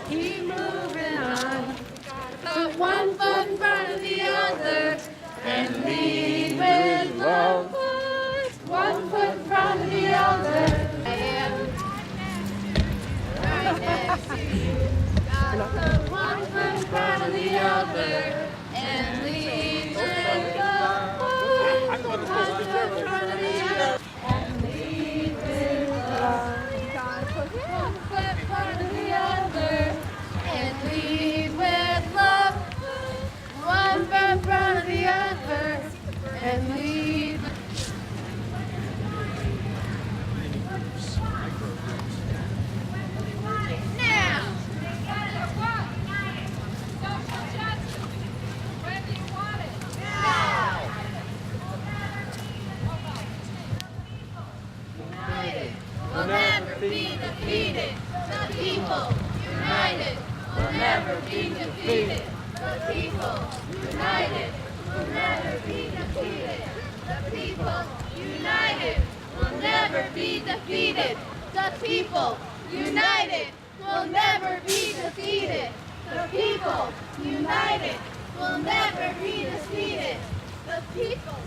keep moving on. Put one foot in front of the other and lead with love. Put one foot in front of the other. I am right next to you. Gotta put one foot in front of the other and lead with love. Put one foot in front of the other and lead with love. Gotta put one foot in front of the other and lead with love. One foot in front of the other and lead. Now. United will never be defeated. The people united will never be defeated. The people united will never be defeated. The people united will never be defeated. The people united will never be defeated. The people united will never be defeated. The people.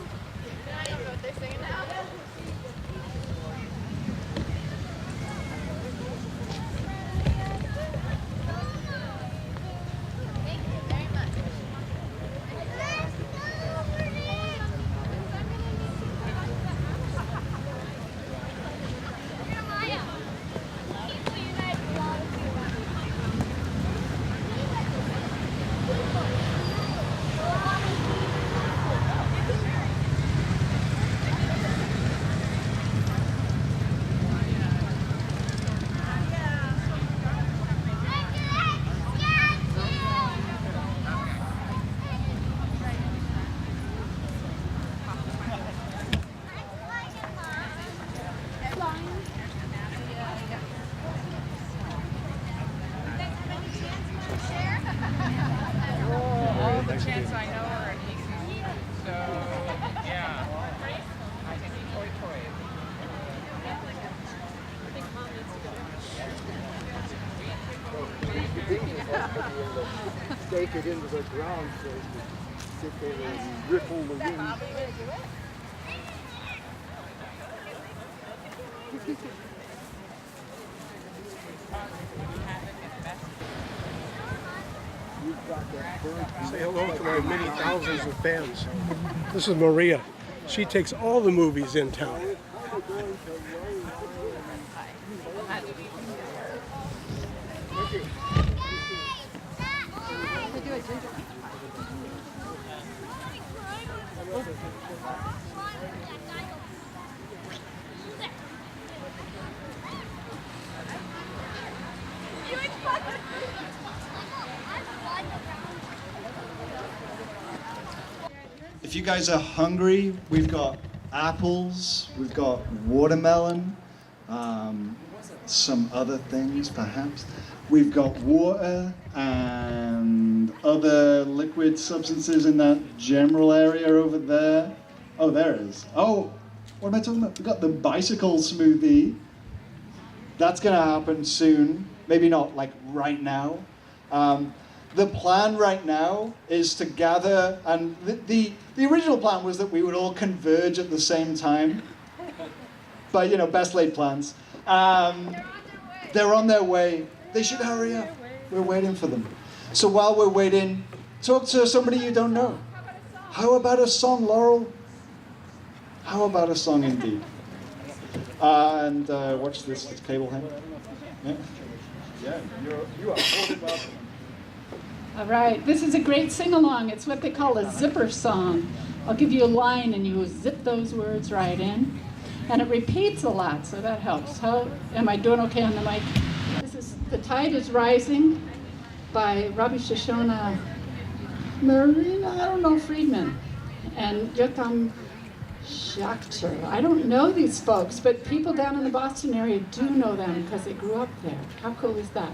I don't know what they're saying now. Stake it into the ground so it can sit there and ripple the wind. Say hello to my many thousands of fans. This is Maria. She takes all the movies in town. If you guys are hungry, we've got apples, we've got watermelon, some other things perhaps. We've got water and other liquid substances in that general area over there. Oh, there it is. Oh, what am I talking about? We've got the bicycle smoothie. That's gonna happen soon. Maybe not like right now. The plan right now is to gather, and the original plan was that we would all converge at the same time. But you know, best laid plans. They're on their way. They should hurry up. We're waiting for them. So while we're waiting, talk to somebody you don't know. How about a song, Laurel? How about a song indeed? And watch this cable hang. Yeah, yeah, you are more than welcome. All right, this is a great sing-along. It's what they call a zipper song. I'll give you a line and you zip those words right in. And it repeats a lot, so that helps. How am I doing okay on the mic? This is The Tide is Rising by Rabbi Shoshana Marina, I don't know, Friedman, and Yotam Schachter. I don't know these folks, but people down in the Boston area do know them because they grew up there. How cool is that?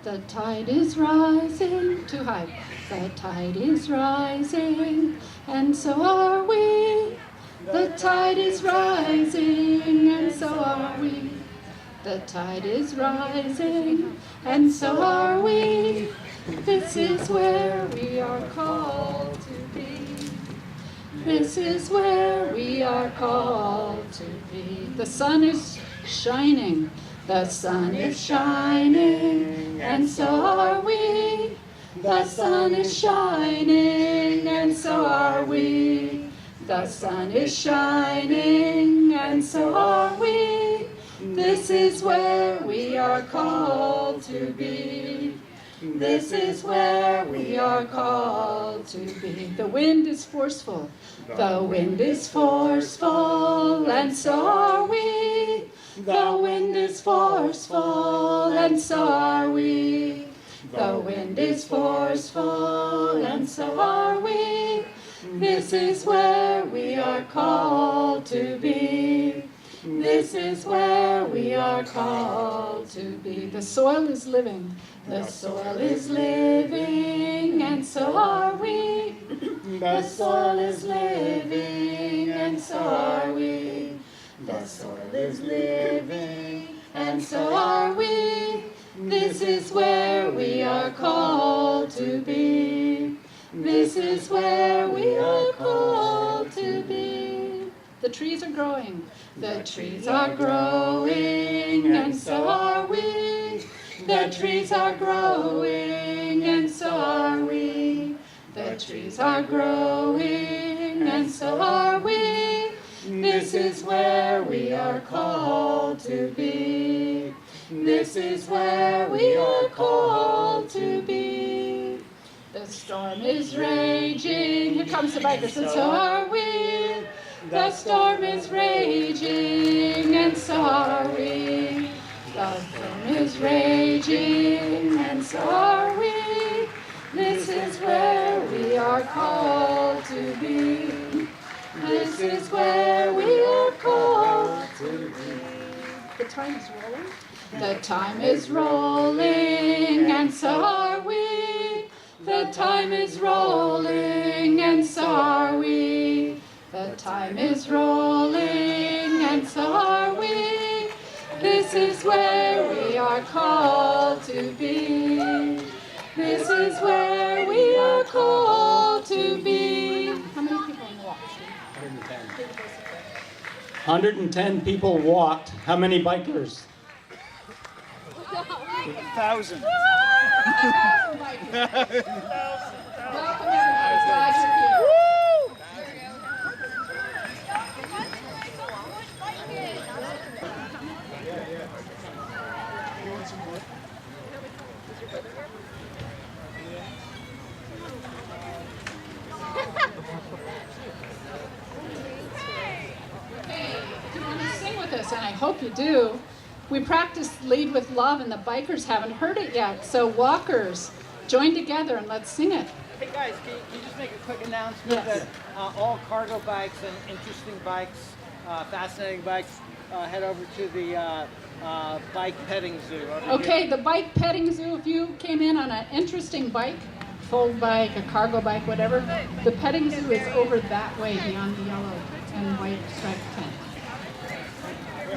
The tide is rising, too high. The tide is rising, and so are we. The tide is rising, and so are we. The tide is rising, and so are we. This is where we are called to be. This is where we are called to be. The sun is shining. The sun is shining, and so are we. The sun is shining, and so are we. The sun is shining, and so are we. This is where we are called to be. This is where we are called to be. The wind is forceful. The wind is forceful, and so are we. The wind is forceful, and so are we. The wind is forceful, and so are we. This is where we are called to be. This is where we are called to be. The soil is living. The soil is living, and so are we. The soil is living, and so are we. The soil is living, and so are we. This is where we are called to be. This is where we are called to be. The trees are growing. The trees are growing, and so are we. The trees are growing, and so are we. The trees are growing, and so are we. This is where we are called to be. This is where we are called to be. The storm is raging. Here comes the bikers, and so are we. The storm is raging, and so are we. The storm is raging, and so are we. This is where we are called to be. This is where we are called to be. The time is rolling. The time is rolling, and so are we. The time is rolling, and so are we. The time is rolling, and so are we. This is where we are called to be. This is where we are called to be. How many people walked? 110 people walked. How many bikers? 1,000. Welcome, everybody. Glad you're here. Do you want to sing with us? And I hope you do. We practiced Lead with Love, and the bikers haven't heard it yet. So walkers, join together and let's sing it. Hey guys, can you just make a quick announcement Yes. that all cargo bikes and interesting bikes, fascinating bikes, head over to the bike petting zoo. Okay, the bike petting zoo, if you came in on an interesting bike, full bike, a cargo bike, whatever, the petting zoo is over that way beyond the yellow and white striped tent.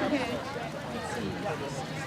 Okay. Let's see.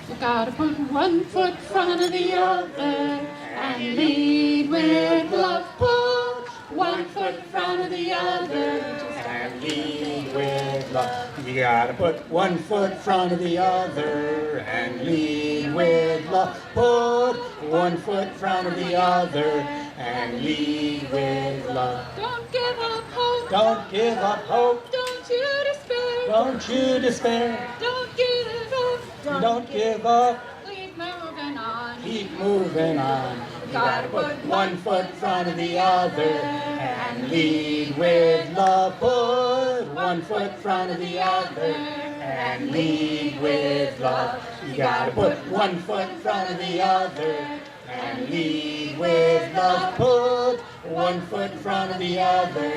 You gotta put one foot in front of the other and lead with love. Put one foot in front of the other And lead with love. You gotta put one foot in front of the other and lead with love. Put one foot in front of the other and lead with love. Don't give up hope. Don't give up hope. Don't you despair. Don't you despair. Don't give up. Don't give up. Keep moving on. Keep moving on. You gotta put one foot in front of the other and lead with love. Put one foot in front of the other and lead with love. You gotta put one foot in front of the other and lead with love. Put one foot in front of the other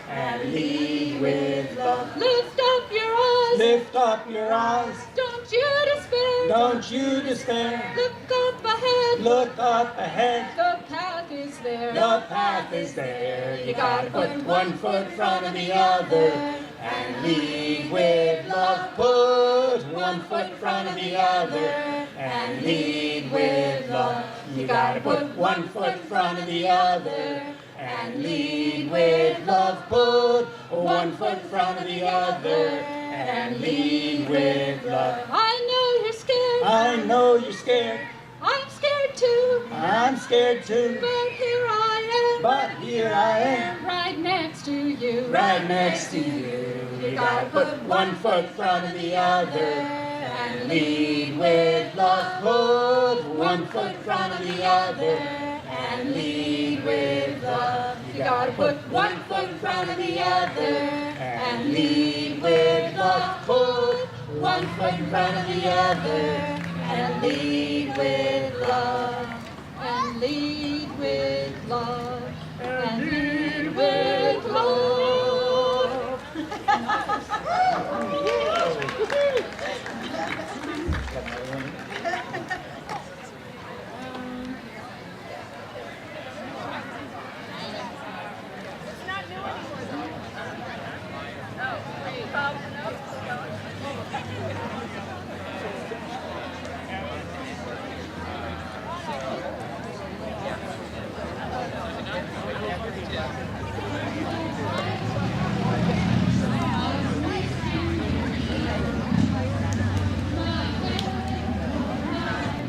and lead with love. Lift up your eyes. Lift up your eyes. Don't you despair. Don't you despair. Look up ahead. Look up ahead. The path is there. The path is there. You gotta put one foot in front of the other and lead with love. Put one foot in front of the other and lead with love. You gotta put one foot in front of the other and lead with love. Put one foot in front of the other and lead with love. I know you're scared. I know you're scared. I'm scared too. I'm scared too. But here I am. But here I am. Right next to you. Right next to you. You gotta put one foot in front of the other and lead with love. Put one foot in front of the other and lead with love. You gotta put one foot in front of the other and lead with love. Put one foot in front of the other and lead with love. And lead with love. And lead with love.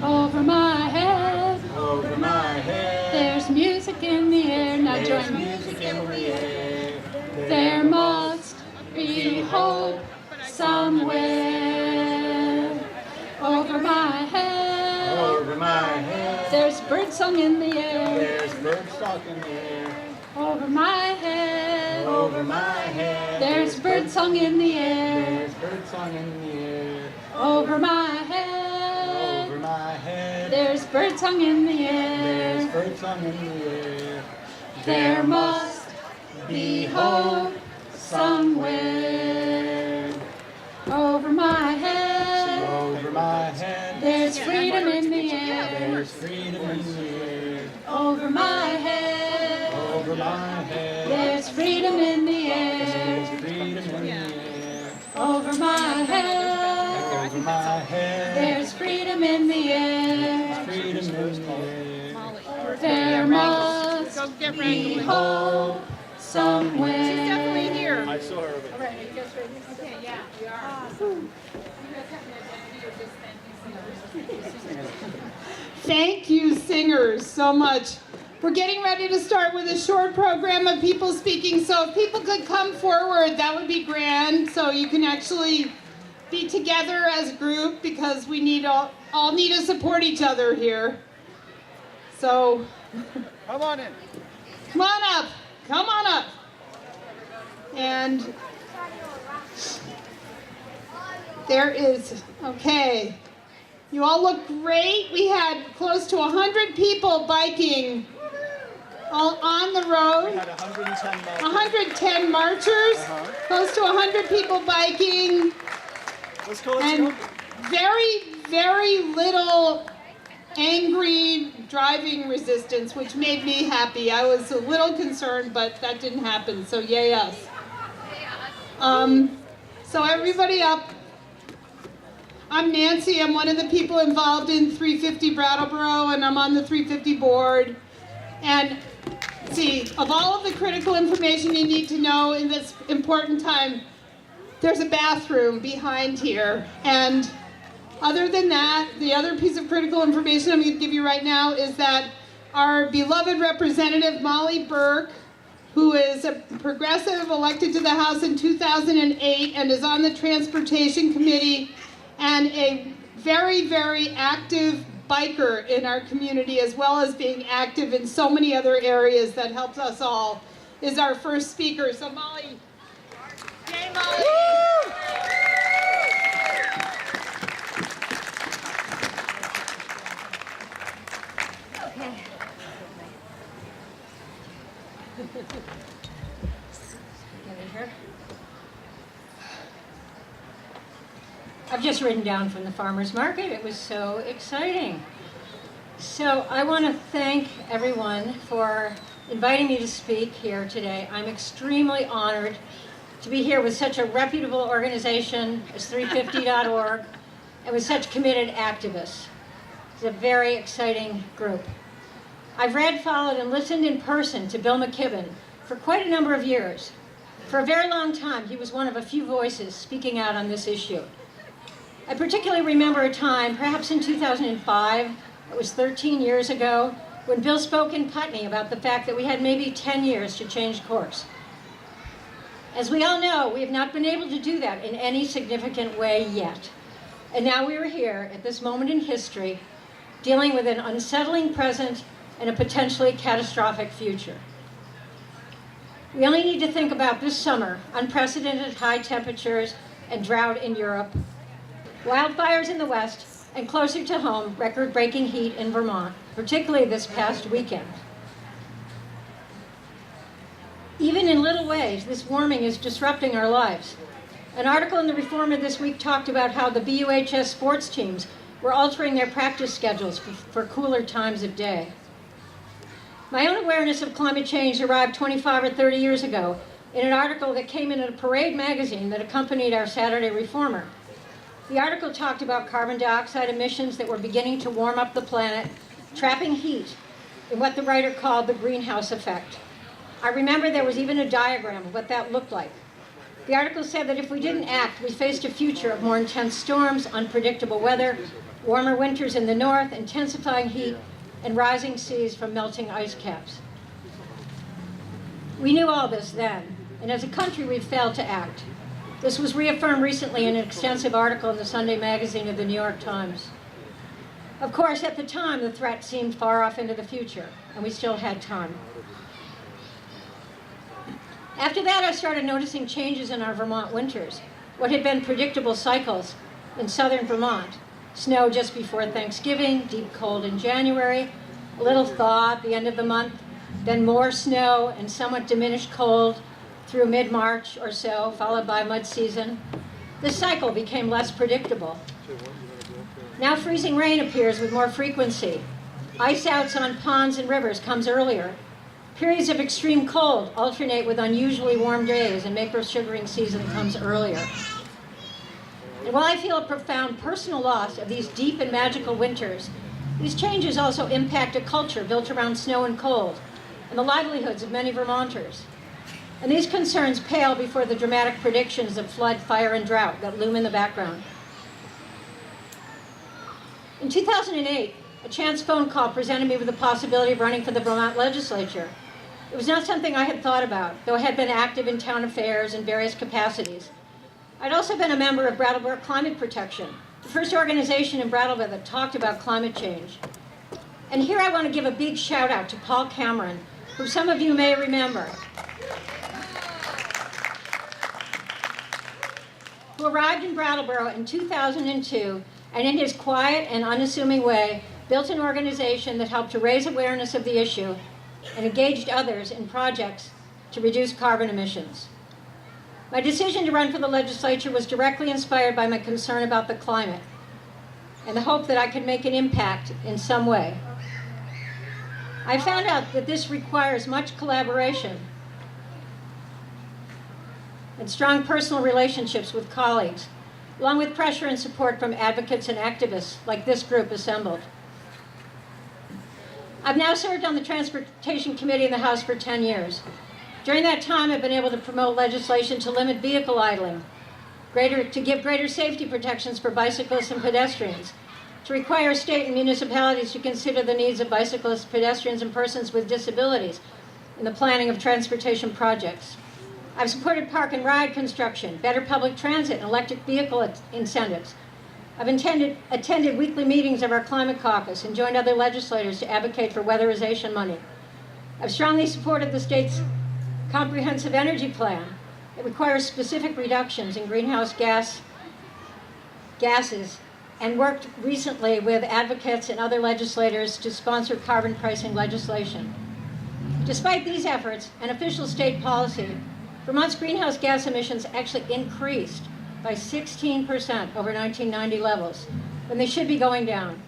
Over my head, Over my head. there's music in the air. Now There's join me. music in the air. There must be hope somewhere. Over my head, Over my head. there's birdsong in the air. There's birds talking in the air. Over my head, Over my head. there's birdsong in the air. There's birdsong in the air. Over my head, Over my head. there's birdsong in the There's air. birdsong in the air. There must be hope somewhere. Over my head, Over my head. there's freedom in the air. There's freedom in the air. Over my head, Over my head. there's freedom in the There's air. freedom in the air. Over my head, Over my head. there's freedom in the air. Freedom in the air. There must be hope somewhere. I saw her over there. Thank you, singers, so much. We're getting ready to start with a short program of people speaking, so if people could come forward, that would be grand, so you can actually be together as a group, because we need all need to support each other here. So, Come on in. come on up, come on up. And there is, okay. You all look great. We had close to 100 people biking all on the road. We had 110 miles. 110 marchers, close to 100 people biking, Let's go. and very, very little angry driving resistance, which made me happy. I was a little concerned, but that didn't happen, so yay us. So everybody up. I'm Nancy. I'm one of the people involved in 350 Brattleboro, and I'm on the 350 board. And see, of all of the critical information you need to know in this important time, there's a bathroom behind here. And other than that, the other piece of critical information I'm going to give you right now is that our beloved representative, Molly Burke, who is a progressive elected to the House in 2008 and is on the Transportation Committee, and a very, very active biker in our community, as well as being active in so many other areas that helps us all, is our first speaker. So Molly, yay Molly! I've just ridden down from the farmers market. It was so exciting. So I want to thank everyone for inviting me to speak here today. I'm extremely honored to be here with such a reputable organization as 350.org and with such committed activists. It's a very exciting group. I've read, followed, and listened in person to Bill McKibben for quite a number of years. For a very long time, he was one of a few voices speaking out on this issue. I particularly remember a time, perhaps in 2005, it was 13 years ago, when Bill spoke in Putney about the fact that we had maybe 10 years to change course. As we all know, we have not been able to do that in any significant way yet. And now we are here at this moment in history, dealing with an unsettling present and a potentially catastrophic future. We only need to think about this summer, unprecedented high temperatures and drought in Europe, wildfires in the West, and closer to home, record-breaking heat in Vermont, particularly this past weekend. Even in little ways, this warming is disrupting our lives. An article in the Reformer this week talked about how the BUHS sports teams were altering their practice schedules for cooler times of day. My own awareness of climate change arrived 25 or 30 years ago in an article that came in a Parade magazine that accompanied our Saturday Reformer. The article talked about carbon dioxide emissions that were beginning to warm up the planet, trapping heat in what the writer called the greenhouse effect. I remember there was even a diagram of what that looked like. The article said that if we didn't act, we faced a future of more intense storms, unpredictable weather, warmer winters in the north, intensifying heat, and rising seas from melting ice caps. We knew all this then, and as a country we've failed to act. This was reaffirmed recently in an extensive article in the Sunday magazine of the New York Times. Of course, at the time, the threat seemed far off into the future, and we still had time. After that, I started noticing changes in our Vermont winters. What had been predictable cycles in southern Vermont, snow just before Thanksgiving, deep cold in January, a little thaw at the end of the month, then more snow and somewhat diminished cold through mid-March or so, followed by mud season. This cycle became less predictable. Now freezing rain appears with more frequency. Ice outs on ponds and rivers comes earlier. Periods of extreme cold alternate with unusually warm days, and maple sugaring season comes earlier. And while I feel a profound personal loss of these deep and magical winters, these changes also impact a culture built around snow and cold, and the livelihoods of many Vermonters. And these concerns pale before the dramatic predictions of flood, fire, and drought that loom in the background. In 2008, a chance phone call presented me with the possibility of running for the Vermont legislature. It was not something I had thought about, though I had been active in town affairs in various capacities. I'd also been a member of Brattleboro Climate Protection, the first organization in Brattleboro that talked about climate change. And here I want to give a big shout out to Paul Cameron, who some of you may remember, who arrived in Brattleboro in 2002, and in his quiet and unassuming way, built an organization that helped to raise awareness of the issue and engaged others in projects to reduce carbon emissions. My decision to run for the legislature was directly inspired by my concern about the climate and the hope that I could make an impact in some way. I found out that this requires much collaboration and strong personal relationships with colleagues, along with pressure and support from advocates and activists like this group assembled. I've now served on the Transportation Committee in the House for 10 years. During that time, I've been able to promote legislation to limit vehicle idling, to give greater safety protections for bicyclists and pedestrians, to require state and municipalities to consider the needs of bicyclists, pedestrians, and persons with disabilities in the planning of transportation projects. I've supported park and ride construction, better public transit, and electric vehicle incentives. I've attended weekly meetings of our climate caucus and joined other legislators to advocate for weatherization money. I've strongly supported the state's comprehensive energy plan. It requires specific reductions in greenhouse gases, and worked recently with advocates and other legislators to sponsor carbon pricing legislation. Despite these efforts and official state policy, Vermont's greenhouse gas emissions actually increased by 16% over 1990 levels, when they should be going down.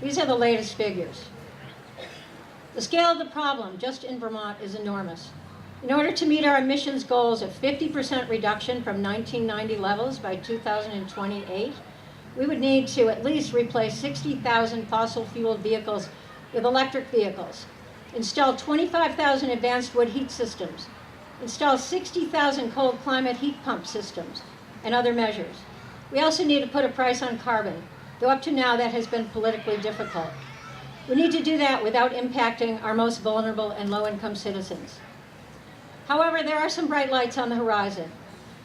These are the latest figures. The scale of the problem just in Vermont is enormous. In order to meet our emissions goals of 50% reduction from 1990 levels by 2028, we would need to at least replace 60,000 fossil-fueled vehicles with electric vehicles, install 25,000 advanced wood heat systems, install 60,000 cold climate heat pump systems, and other measures. We also need to put a price on carbon, though up to now that has been politically difficult. We need to do that without impacting our most vulnerable and low-income citizens. However, there are some bright lights on the horizon.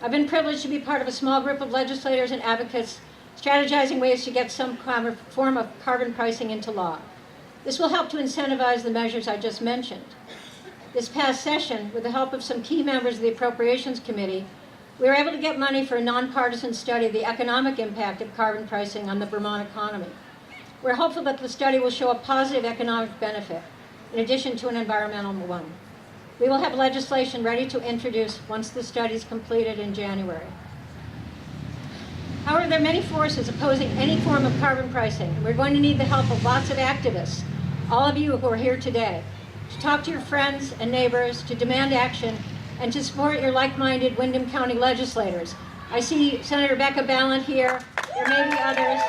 I've been privileged to be part of a small group of legislators and advocates strategizing ways to get some form of carbon pricing into law. This will help to incentivize the measures I just mentioned. This past session, with the help of some key members of the Appropriations Committee, we were able to get money for a nonpartisan study of the economic impact of carbon pricing on the Vermont economy. We're hopeful that the study will show a positive economic benefit, in addition to an environmental one. We will have legislation ready to introduce once the study is completed in January. However, there are many forces opposing any form of carbon pricing, and we're going to need the help of lots of activists, all of you who are here today, to talk to your friends and neighbors, to demand action, and to support your like-minded Windham County legislators. I see Senator Becca Ballant here. There may be others.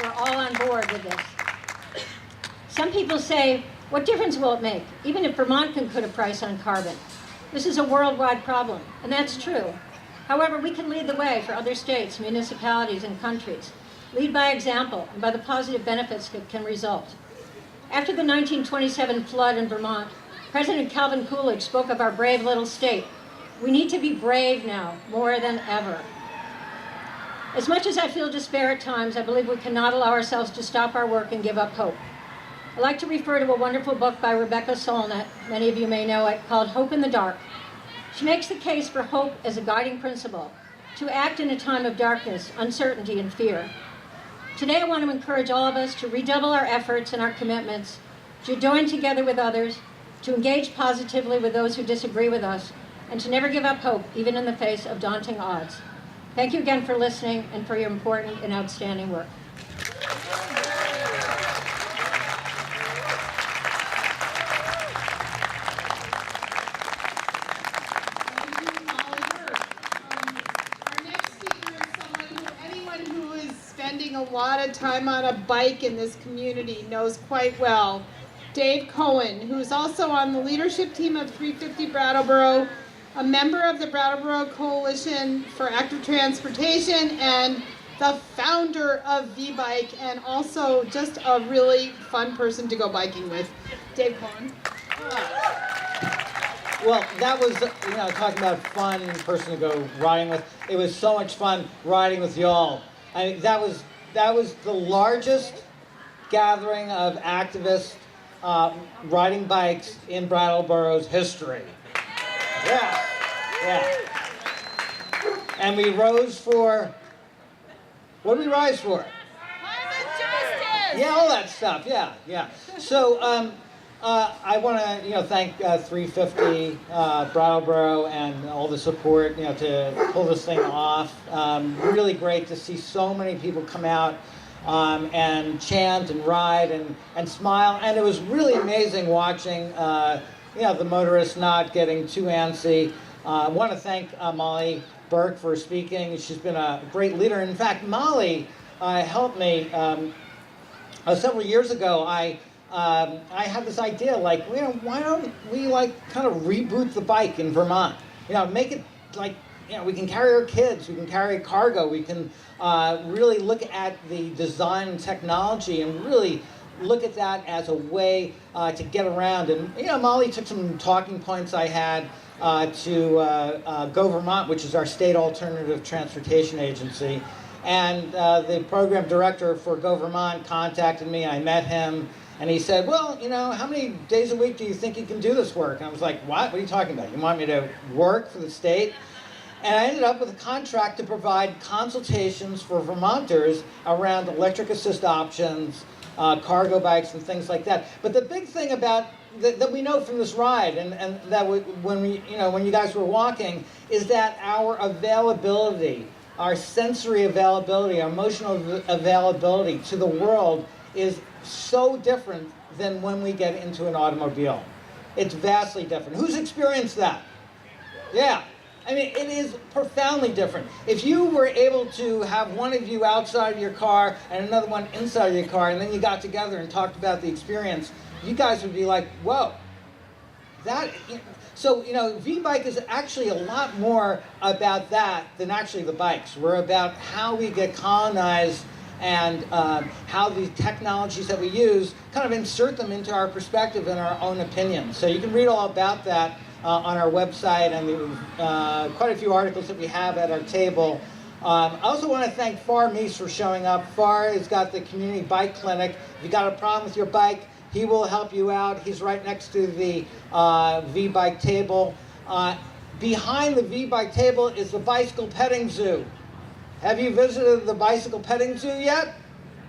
We're all on board with this. Some people say, what difference will it make, even if Vermont can put a price on carbon? This is a worldwide problem, and that's true. However, we can lead the way for other states, municipalities, and countries. Lead by example and by the positive benefits that can result. After the 1927 flood in Vermont, President Calvin Coolidge spoke of our brave little state. We need to be brave now, more than ever. As much as I feel despair at times, I believe we cannot allow ourselves to stop our work and give up hope. I like to refer to a wonderful book by Rebecca Solnit, many of you may know it, called Hope in the Dark. She makes the case for hope as a guiding principle, to act in a time of darkness, uncertainty, and fear. Today I want to encourage all of us to redouble our efforts and our commitments, to join together with others, to engage positively with those who disagree with us, and to never give up hope, even in the face of daunting odds. Thank you again for listening and for your important and outstanding work. A lot of time on a bike in this community knows quite well. Dave Cohen, who's also on the leadership team of 350 Brattleboro, a member of the Brattleboro Coalition for Active Transportation, and the founder of VBike, and also just a really fun person to go biking with. Dave Cohen. Well, that was, talking about fun person to go riding with. It was so much fun riding with y'all. I mean, that was the largest gathering of activists riding bikes in Brattleboro's history. Yeah. And we rose for, what did we rise for? Climate justice! Yeah, all that stuff, yeah. So I want to thank 350 Brattleboro and all the support to pull this thing off. Really great to see so many people come out and chant and ride and smile. And it was really amazing watching the motorists not getting too antsy. I want to thank Molly Burke for speaking. She's been a great leader. In fact, Molly helped me several years ago. I had this idea, like, why don't we kind of reboot the bike in Vermont? Make it like, we can carry our kids, we can carry cargo, we can really look at the design and technology and really look at that as a way to get around. And Molly took some talking points I had to Go Vermont, which is our state alternative transportation agency. And the program director for Go Vermont contacted me. I met him. And he said, well, how many days a week do you think you can do this work? And I was like, what? What are you talking about? You want me to work for the state? And I ended up with a contract to provide consultations for Vermonters around electric assist options, cargo bikes, and things like that. But the big thing about that we know from this ride, and that when you guys were walking, is that our availability, our sensory availability, our emotional availability to the world is so different than when we get into an automobile. It's vastly different. Who's experienced that? Yeah. I mean, it is profoundly different. If you were able to have one of you outside of your car and another one inside of your car, and then you got together and talked about the experience, you guys would be like, whoa. So, V-Bike is actually a lot more about that than actually the bikes. We're about how we get colonized and how the technologies that we use kind of insert them into our perspective and our own opinions. So you can read all about that on our website and quite a few articles that we have at our table. I also want to thank Far Meese for showing up. Far has got the community bike clinic. If you got a problem with your bike, he will help you out. He's right next to the V-Bike table. Behind the V-Bike table is the bicycle petting zoo. Have you visited the bicycle petting zoo yet?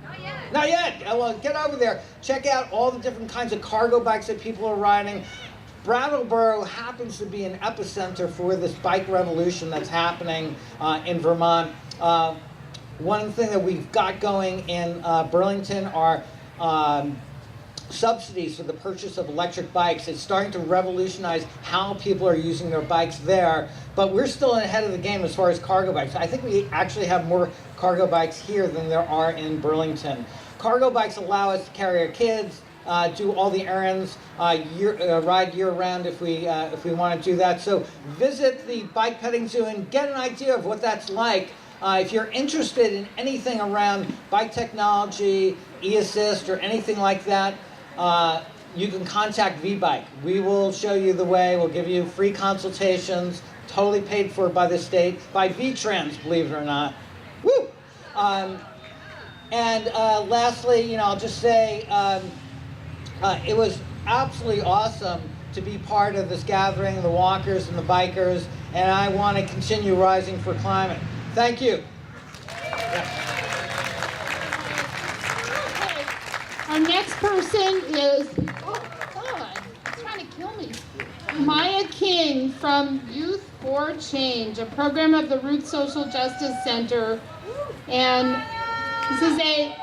Not yet. Not yet. Well, get over there. Check out all the different kinds of cargo bikes that people are riding. Brattleboro happens to be an epicenter for this bike revolution that's happening in Vermont. One thing that we've got going in Burlington are subsidies for the purchase of electric bikes. It's starting to revolutionize how people are using their bikes there, but we're still ahead of the game as far as cargo bikes. I think we actually have more cargo bikes here than there are in Burlington. Cargo bikes allow us to carry our kids, do all the errands, ride year-round if we want to do that. So visit the bike petting zoo and get an idea of what that's like. If you're interested in anything around bike technology, e-assist, or anything like that, you can contact V-Bike. We will show you the way. We'll give you free consultations, totally paid for by the state, by V-Trans, believe it or not. Woo! Lastly, I'll just say it was absolutely awesome to be part of this gathering, the walkers and the bikers, and I want to continue rising for climate. Thank you. Our next person is, oh God, it's trying to kill me. Maya King from Youth for Change, a program of the Root Social Justice Center. And this is a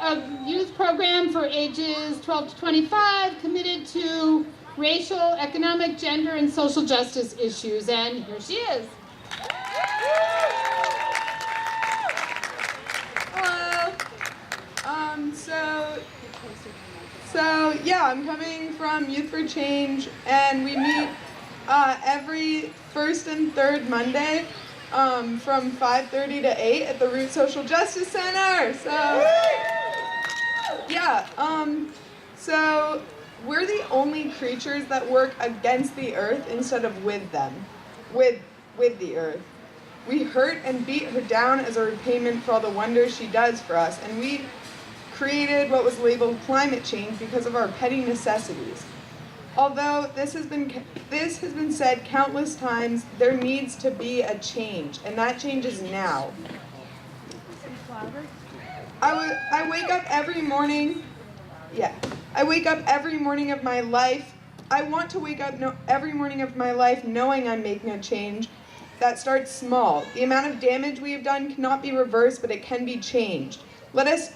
youth program for ages 12 to 25 committed to racial, economic, gender, and social justice issues. And here she is. Hello. So yeah, I'm coming from Youth for Change, and we meet every first and third Monday from 5:30 to 8 at the Root Social Justice Center. So yeah, so we're the only creatures that work against the earth instead of with them, with the earth. We hurt and beat her down as a repayment for all the wonders she does for us, and we created what was labeled climate change because of our petty necessities. Although this has been said countless times, there needs to be a change, and that change is now. I wake up every morning. Yeah, I wake up every morning of my life. I want to wake up every morning of my life knowing I'm making a change that starts small. The amount of damage we have done cannot be reversed, but it can be changed. Let us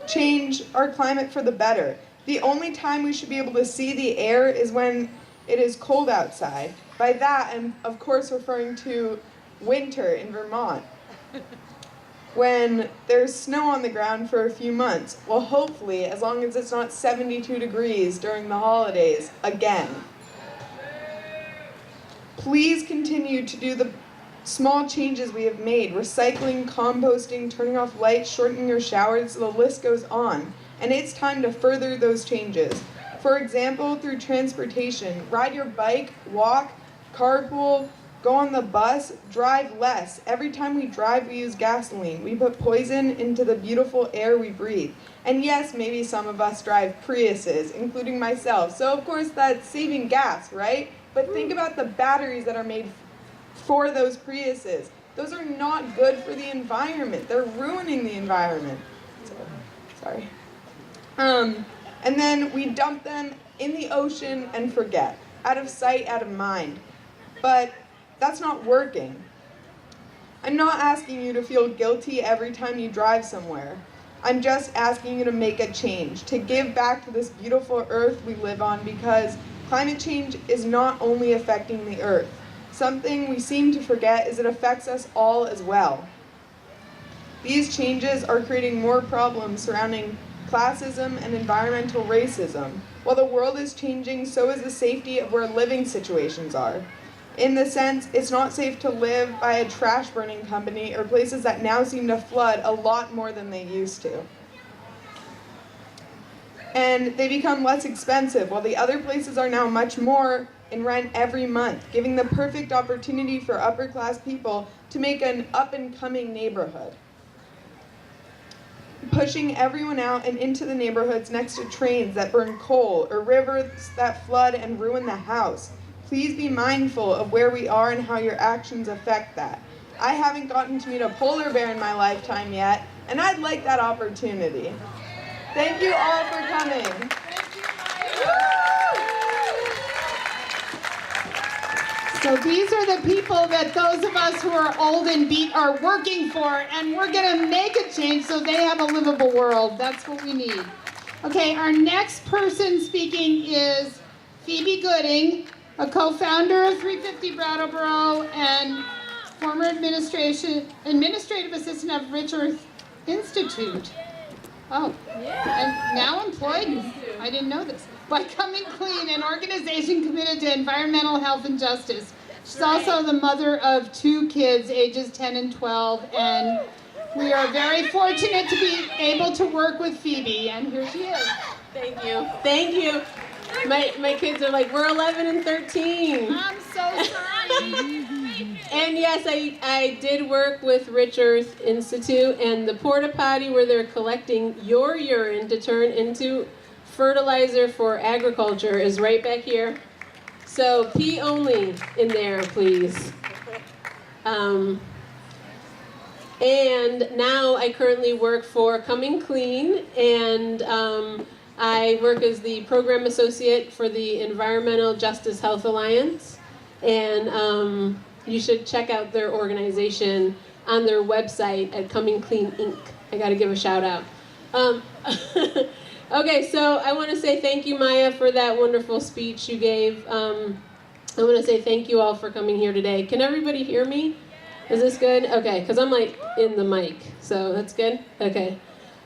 change our climate for the better. The only time we should be able to see the air is when it is cold outside. By that, I'm of course referring to winter in Vermont, when there's snow on the ground for a few months. Well, hopefully, as long as it's not 72 degrees during the holidays again. Please continue to do the small changes we have made: recycling, composting, turning off lights, shortening your showers, the list goes on. And it's time to further those changes. For example, through transportation, ride your bike, walk, carpool, go on the bus, drive less. Every time we drive, we use gasoline. We put poison into the beautiful air we breathe. And yes, maybe some of us drive Priuses, including myself. So of course that's saving gas, right? But think about the batteries that are made for those Priuses. Those are not good for the environment. They're ruining the environment. Sorry. And then we dump them in the ocean and forget. Out of sight, out of mind. But that's not working. I'm not asking you to feel guilty every time you drive somewhere. I'm just asking you to make a change, to give back to this beautiful earth we live on, because Climate change is not only affecting the Earth. Something we seem to forget is it affects us all as well. These changes are creating more problems surrounding classism and environmental racism. While the world is changing, so is the safety of where living situations are. In the sense, it's not safe to live by a trash burning company or places that now seem to flood a lot more than they used to. And they become less expensive, while the other places are now much more in rent every month, giving the perfect opportunity for upper class people to make an up-and-coming neighborhood. Pushing everyone out and into the neighborhoods next to trains that burn coal or rivers that flood and ruin the house. Please be mindful of where we are and how your actions affect that. I haven't gotten to meet a polar bear in my lifetime yet, and I'd like that opportunity. Thank you all for coming. So these are the people that those of us who are old and beat are working for, and we're going to make a change so they have a livable world. That's what we need. Okay, our next person speaking is Phoebe Gooding, a co-founder of 350 Brattleboro and former administrative assistant of Richard Institute. Oh, yeah. And now employed, I didn't know this, by Coming Clean, an organization committed to environmental health and justice. She's also the mother of 2 kids, ages 10 and 12, and we are very fortunate to be able to work with Phoebe, and here she is. Thank you. Thank you. My kids are like, we're 11 and 13. I'm so sorry. And yes, I did work with Rich Earth Institute, and the porta potty where they're collecting your urine to turn into fertilizer for agriculture is right back here. So pee only in there, please. And now I currently work for Coming Clean, and I work as the program associate for the Environmental Justice Health Alliance. And you should check out their organization on their website at Coming Clean Inc. I got to give a shout out. Okay, so I want to say thank you, Maya, for that wonderful speech you gave. I want to say thank you all for coming here today. Can everybody hear me? Is this good? Okay, because I'm like in the mic, so that's good? Okay.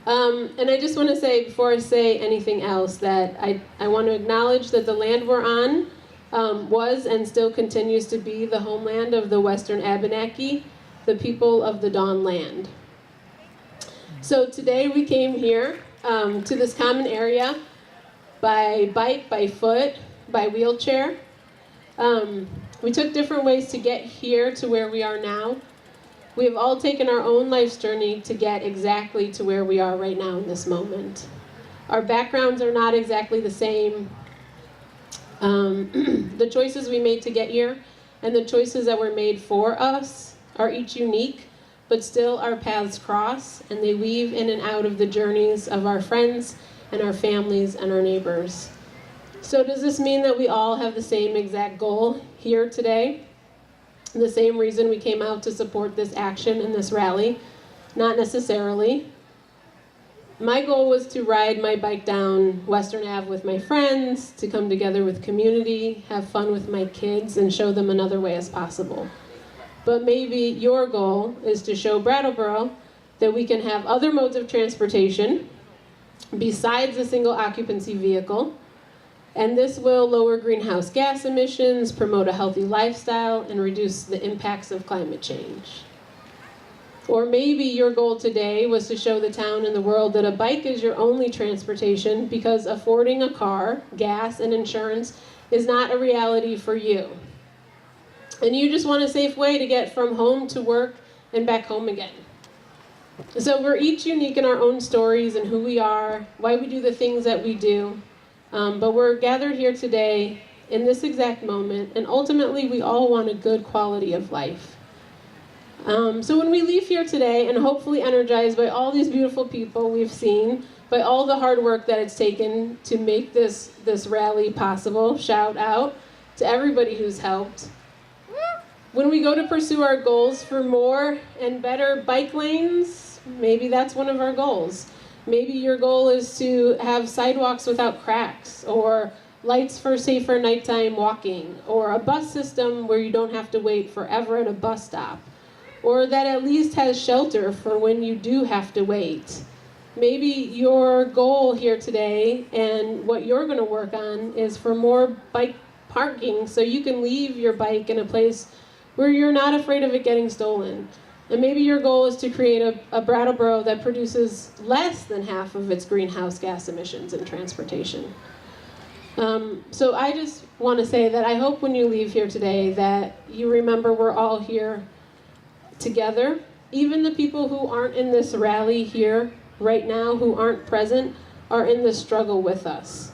And I just want to say, before I say anything else, that I want to acknowledge that the land we're on was and still continues to be the homeland of the Western Abenaki, the people of the Dawn Land. So today we came here to this common area by bike, by foot, by wheelchair. We took different ways to get here to where we are now. We have all taken our own life's journey to get exactly to where we are right now in this moment. Our backgrounds are not exactly the same. The choices we made to get here and the choices that were made for us are each unique, but still our paths cross, and they weave in and out of the journeys of our friends and our families and our neighbors. So does this mean that we all have the same exact goal here today? The same reason we came out to support this action and this rally? Not necessarily. My goal was to ride my bike down Western Ave with my friends, to come together with community, have fun with my kids, and show them another way as possible. But maybe your goal is to show Brattleboro that we can have other modes of transportation besides a single occupancy vehicle, and this will lower greenhouse gas emissions, promote a healthy lifestyle, and reduce the impacts of climate change. Or maybe your goal today was to show the town and the world that a bike is your only transportation because affording a car, gas, and insurance is not a reality for you. And you just want a safe way to get from home to work and back home again. So we're each unique in our own stories and who we are, why we do the things that we do. But we're gathered here today in this exact moment, and ultimately we all want a good quality of life. So when we leave here today, and hopefully energized by all these beautiful people we've seen, by all the hard work that it's taken to make this rally possible, shout out to everybody who's helped. When we go to pursue our goals for more and better bike lanes, maybe that's one of our goals. Maybe your goal is to have sidewalks without cracks, or lights for safer nighttime walking, or a bus system where you don't have to wait forever at a bus stop, or that at least has shelter for when you do have to wait. Maybe your goal here today and what you're going to work on is for more bike parking so you can leave your bike in a place where you're not afraid of it getting stolen. And maybe your goal is to create a Brattleboro that produces less than half of its greenhouse gas emissions in transportation. So I just want to say that I hope when you leave here today that you remember we're all here together. Even the people who aren't in this rally here right now, who aren't present, are in this struggle with us.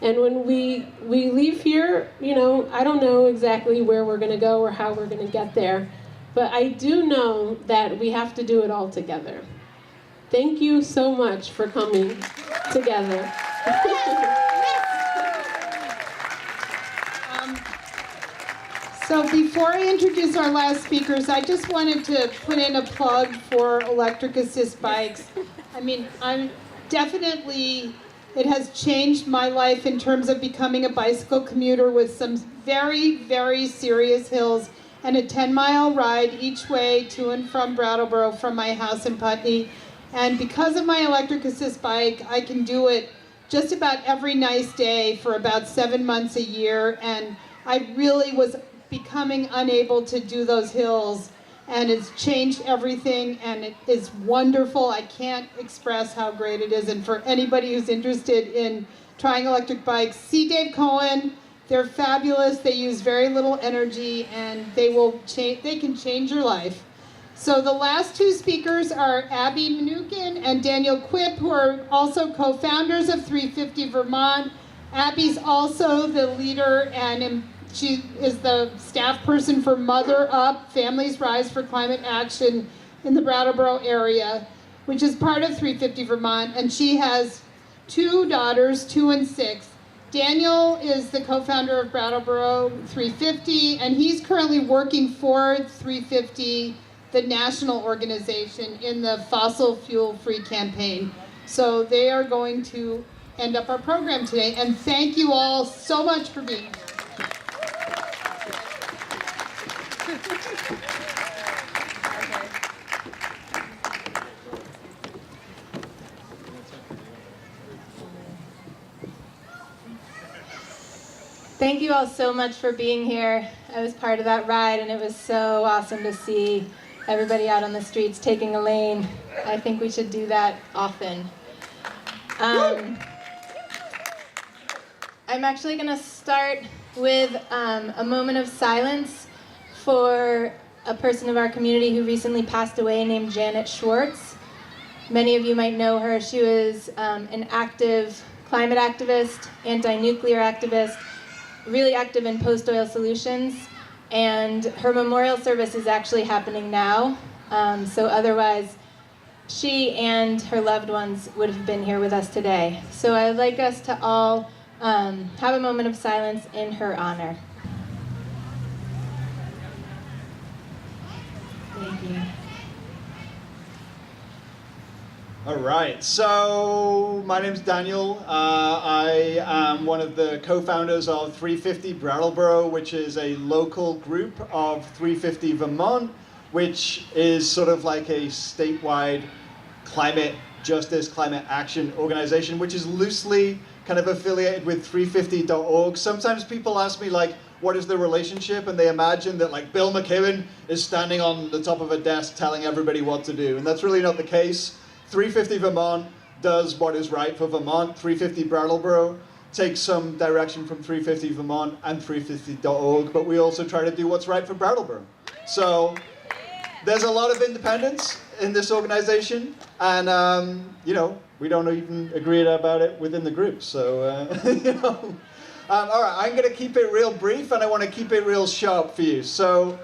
And when we leave here, you know, I don't know exactly where we're going to go or how we're going to get there, but I do know that we have to do it all together. Thank you so much for coming together. So before I introduce our last speakers, I just wanted to put in a plug for electric assist bikes. I mean, it has changed my life in terms of becoming a bicycle commuter with some very, very serious hills and a 10-mile ride each way to and from Brattleboro from my house in Putney. And because of my electric assist bike, I can do it just about every nice day for about 7 months a year. And I really was becoming unable to do those hills, and it's changed everything, and it is wonderful. I can't express how great it is, and for anybody who's interested in trying electric bikes, see Dave Cohen. They're fabulous. They use very little energy, and they can change your life. So the last two speakers are Abby Mnookin and Daniel Quip, who are also co-founders of 350 Vermont. Abby's also the leader, and she is the staff person for Mother Up, Families Rise for Climate Action in the Brattleboro area, which is part of 350 Vermont, and she has 2 daughters, 2 and 6. Daniel is the co-founder of Brattleboro 350, and he's currently working for 350, the national organization, in the fossil fuel-free campaign. So they are going to end up our program today, and thank you all so much for being here. Thank you all so much for being here. I was part of that ride, and it was so awesome to see everybody out on the streets taking a lane. I think we should do that often. I'm actually going to start with a moment of silence for a person of our community who recently passed away named Janet Schwartz. Many of you might know her. She was an active climate activist, anti-nuclear activist, really active in post-oil solutions, and her memorial service is actually happening now. So otherwise, she and her loved ones would have been here with us today. So I'd like us to all have a moment of silence in her honor. Thank you. All right, so my name's Daniel. I am one of the co-founders of 350 Brattleboro, which is a local group of 350 Vermont, which is sort of like a statewide climate justice, climate action organization, which is loosely kind of affiliated with 350.org. Sometimes people ask me, like, what is the relationship? And they imagine that, like, Bill McKibben is standing on the top of a desk telling everybody what to do. And that's really not the case. 350 Vermont does what is right for Vermont. 350 Brattleboro takes some direction from 350 Vermont and 350.org, but we also try to do what's right for Brattleboro. So there's a lot of independence in this organization, and you know, we don't even agree about it within the group. So you know, all right, I'm going to keep it real brief, and I want to keep it real sharp for you. So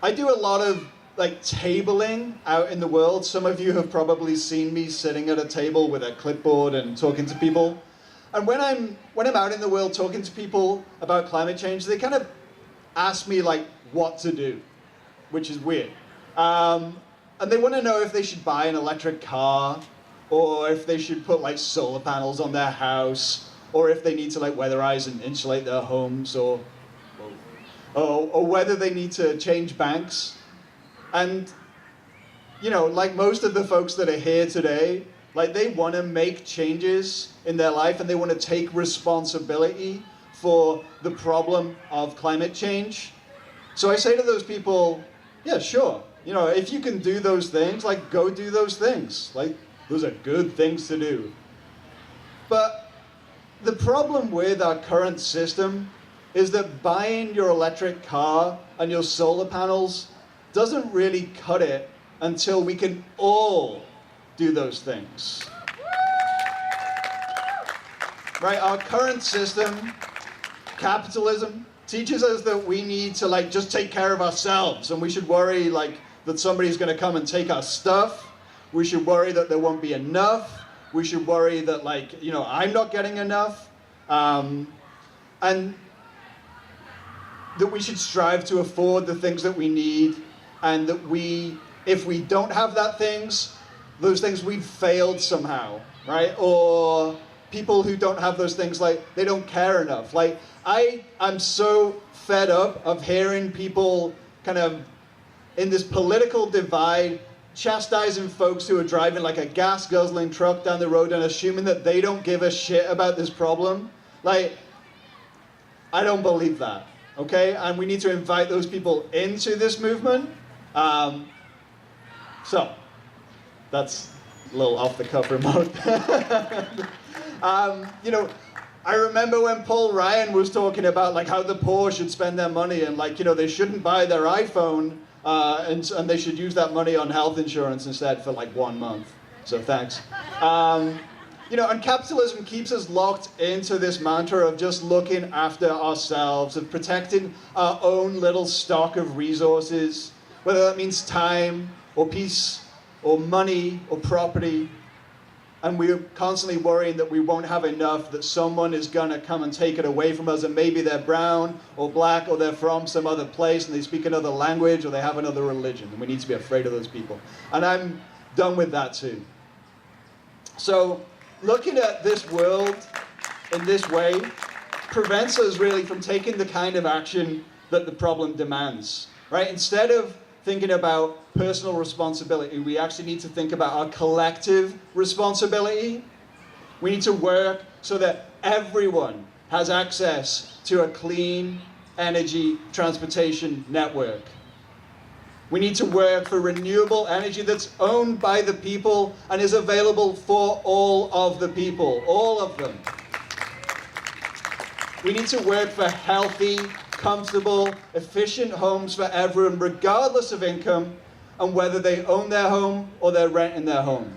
I do a lot of like tabling out in the world. Some of you have probably seen me sitting at a table with a clipboard and talking to people. And when I'm out in the world talking to people about climate change, they kind of ask me like what to do, which is weird. And they want to know if they should buy an electric car, or if they should put like solar panels on their house, or if they need to like weatherize and insulate their homes, or whether they need to change banks. And, you know, like most of the folks that are here today, like they want to make changes in their life and they want to take responsibility for the problem of climate change. So I say to those people, yeah, sure. You know, if you can do those things, like go do those things. Like those are good things to do. But the problem with our current system is that buying your electric car and your solar panels doesn't really cut it until we can all do those things. Right, our current system, capitalism, teaches us that we need to like just take care of ourselves, and we should worry like that somebody's going to come and take our stuff. We should worry that there won't be enough. We should worry that like, you know, I'm not getting enough. And that we should strive to afford the things that we need, and that if we don't have those things we've failed somehow, right? Or people who don't have those things, like they don't care enough. Like I'm so fed up of hearing people kind of in this political divide chastising folks who are driving like a gas guzzling truck down the road and assuming that they don't give a shit about this problem. Like, I don't believe that, okay? And we need to invite those people into this movement. So, that's a little off the cuff remote. You know, I remember when Paul Ryan was talking about like how the poor should spend their money, and like, you know, they shouldn't buy their iPhone and they should use that money on health insurance instead for like 1 month. So thanks. You know, and capitalism keeps us locked into this mantra of just looking after ourselves, of protecting our own little stock of resources, whether that means time or peace or money or property. And we're constantly worrying that we won't have enough, that someone is going to come and take it away from us, and maybe they're brown or black, or they're from some other place and they speak another language, or they have another religion, and we need to be afraid of those people. And I'm done with that too. So looking at this world in this way prevents us really from taking the kind of action that the problem demands, right? Instead of thinking about personal responsibility, we actually need to think about our collective responsibility. We need to work so that everyone has access to a clean energy transportation network. We need to work for renewable energy that's owned by the people and is available for all of the people, all of them. We need to work for healthy, comfortable, efficient homes for everyone, regardless of income and whether they own their home or they're renting their home.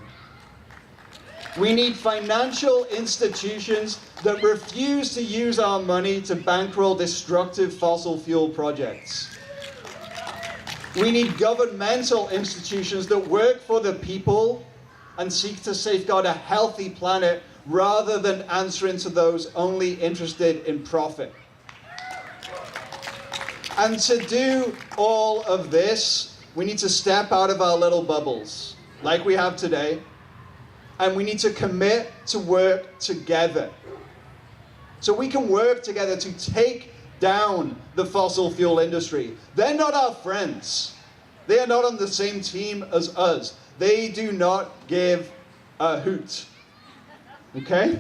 We need financial institutions that refuse to use our money to bankroll destructive fossil fuel projects. We need governmental institutions that work for the people and seek to safeguard a healthy planet rather than answering to those only interested in profit. And to do all of this, we need to step out of our little bubbles, like we have today, and we need to commit to work together. So we can work together to take down the fossil fuel industry. They're not our friends. They are not on the same team as us. They do not give a hoot. Okay?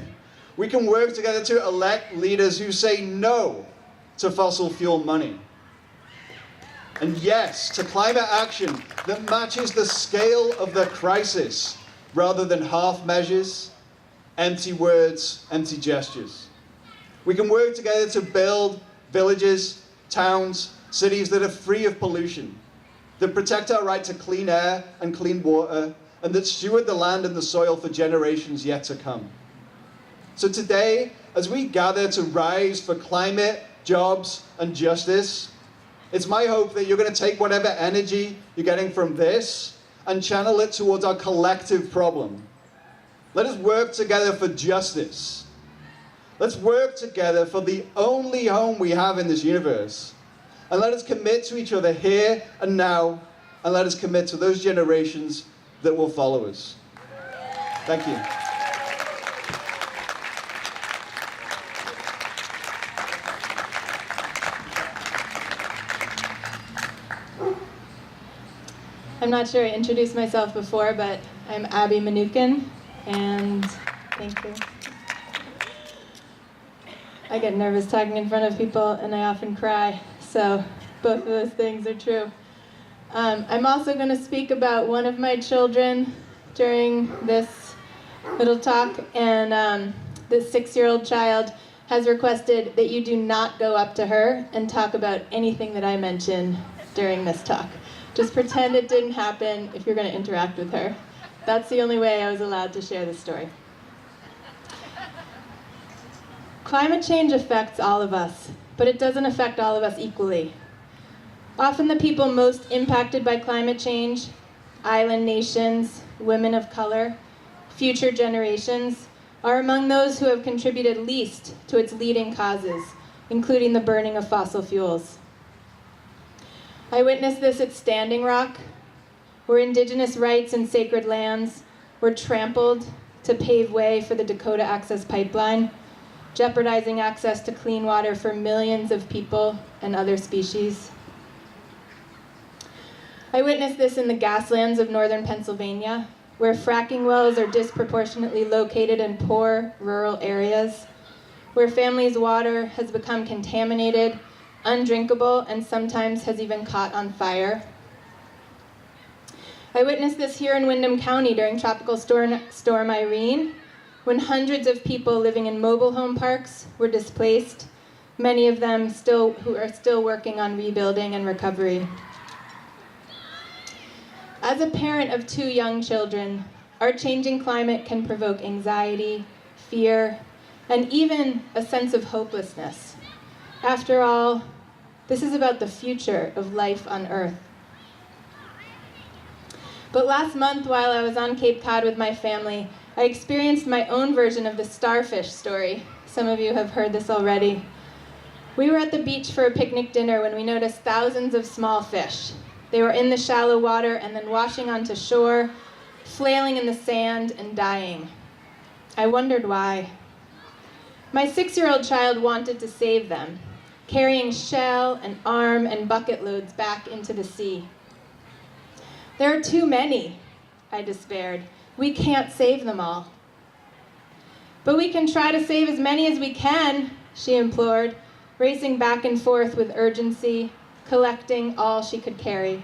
We can work together to elect leaders who say no to fossil fuel money. And yes, to climate action that matches the scale of the crisis rather than half measures, empty words, empty gestures. We can work together to build villages, towns, cities that are free of pollution, that protect our right to clean air and clean water, and that steward the land and the soil for generations yet to come. So today, as we gather to rise for climate, jobs, and justice, it's my hope that you're going to take whatever energy you're getting from this and channel it towards our collective problem. Let us work together for justice. Let's work together for the only home we have in this universe. And let us commit to each other here and now, and let us commit to those generations that will follow us. Thank you. I'm not sure I introduced myself before, but I'm Abby Mnookin, and thank you. I get nervous talking in front of people, and I often cry, so both of those things are true. I'm also going to speak about one of my children during this little talk, and this 6-year-old child has requested that you do not go up to her and talk about anything that I mention during this talk. Just pretend it didn't happen if you're going to interact with her. That's the only way I was allowed to share this story. Climate change affects all of us, but it doesn't affect all of us equally. Often the people most impacted by climate change, island nations, women of color, future generations, are among those who have contributed least to its leading causes, including the burning of fossil fuels. I witnessed this at Standing Rock, where indigenous rights and sacred lands were trampled to pave way for the Dakota Access Pipeline, jeopardizing access to clean water for millions of people and other species. I witnessed this in the grasslands of northern Pennsylvania, where fracking wells are disproportionately located in poor rural areas, where families' water has become contaminated, undrinkable, and sometimes has even caught on fire. I witnessed this here in Windham County during Tropical Storm Irene, when hundreds of people living in mobile home parks were displaced, many of them who are still working on rebuilding and recovery. As a parent of 2 young children, our changing climate can provoke anxiety, fear, and even a sense of hopelessness. After all, this is about the future of life on Earth. But last month, while I was on Cape Cod with my family, I experienced my own version of the starfish story. Some of you have heard this already. We were at the beach for a picnic dinner when we noticed thousands of small fish. They were in the shallow water and then washing onto shore, flailing in the sand and dying. I wondered why. My 6-year-old child wanted to save them, carrying shell and arm and bucket loads back into the sea. There are too many, I despaired. We can't save them all. But we can try to save as many as we can, she implored, racing back and forth with urgency, collecting all she could carry.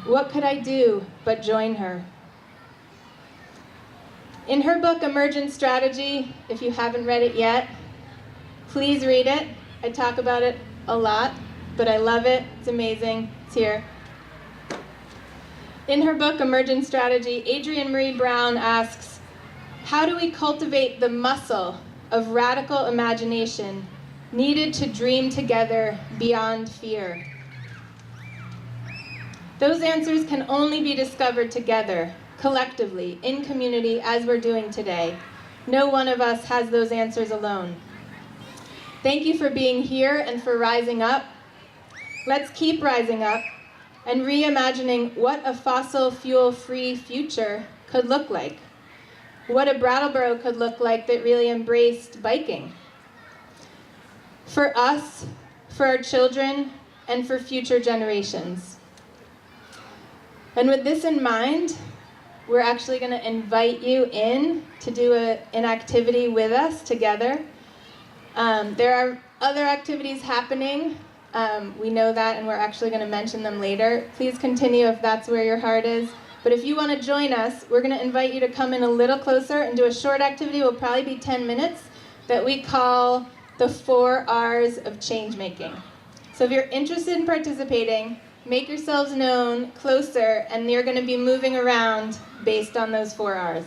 What could I do but join her? In her book, Emergent Strategy, if you haven't read it yet, please read it. I talk about it a lot, but I love it. It's amazing. It's here. In her book, Emergent Strategy, Adrienne Marie Brown asks, how do we cultivate the muscle of radical imagination needed to dream together beyond fear? Those answers can only be discovered together, collectively, in community, as we're doing today. No one of us has those answers alone. Thank you for being here and for rising up. Let's keep rising up and reimagining what a fossil fuel-free future could look like. What a Brattleboro could look like that really embraced biking. For us, for our children, and for future generations. And with this in mind, we're actually going to invite you in to do an activity with us together. There are other activities happening. We know that, and we're actually going to mention them later. Please continue if that's where your heart is. But if you want to join us, we're going to invite you to come in a little closer and do a short activity. It will probably be 10 minutes that we call the 4 R's of change making. So if you're interested in participating, make yourselves known closer, and you're going to be moving around based on those 4 R's.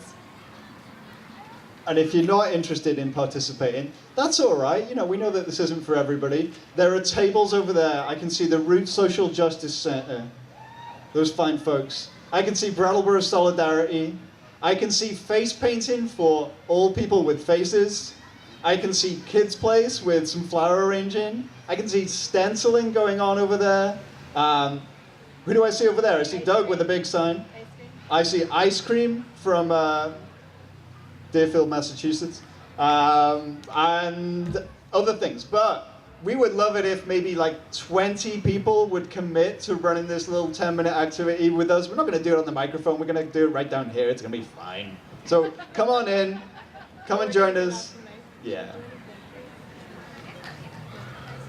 And if you're not interested in participating, that's all right. You know, we know that this isn't for everybody. There are tables over there. I can see the Root Social Justice Center. Those fine folks. I can see Brattleboro Solidarity. I can see face painting for all people with faces. I can see Kids Place with some flower arranging. I can see stenciling going on over there. Who do I see over there? I see Doug with a big sign. I see ice cream from Deerfield, Massachusetts, and other things. But we would love it if maybe like 20 people would commit to running this little 10-minute activity with us. We're not going to do it on the microphone. We're going to do it right down here. It's going to be fine. So come on in. Come and join us. Yeah.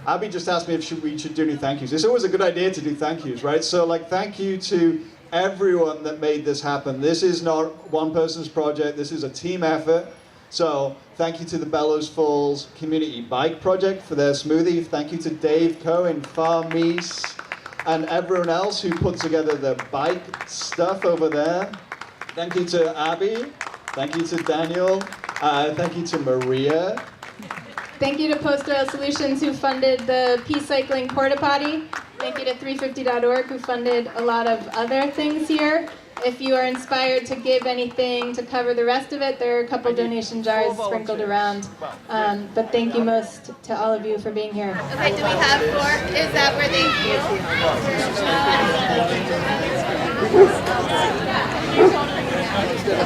Abby just asked me if we should do any thank yous. It's always a good idea to do thank yous, right? So like thank you to everyone that made this happen. This is not one person's project. This is a team effort. So thank you to the Bellows Falls Community Bike Project for their smoothie. Thank you to Dave Cohen, Farm East, and everyone else who put together the bike stuff over there. Thank you to Abby. Thank you to Daniel. Thank you to Maria. Thank you to Post Rail Solutions who funded the Peace Cycling Porta Potty. Thank you to 350.org who funded a lot of other things here. If you are inspired to give anything to cover the rest of it, there are a couple donation jars sprinkled around. But thank you most to all of you for being here. Okay, do we have 4? Is that where they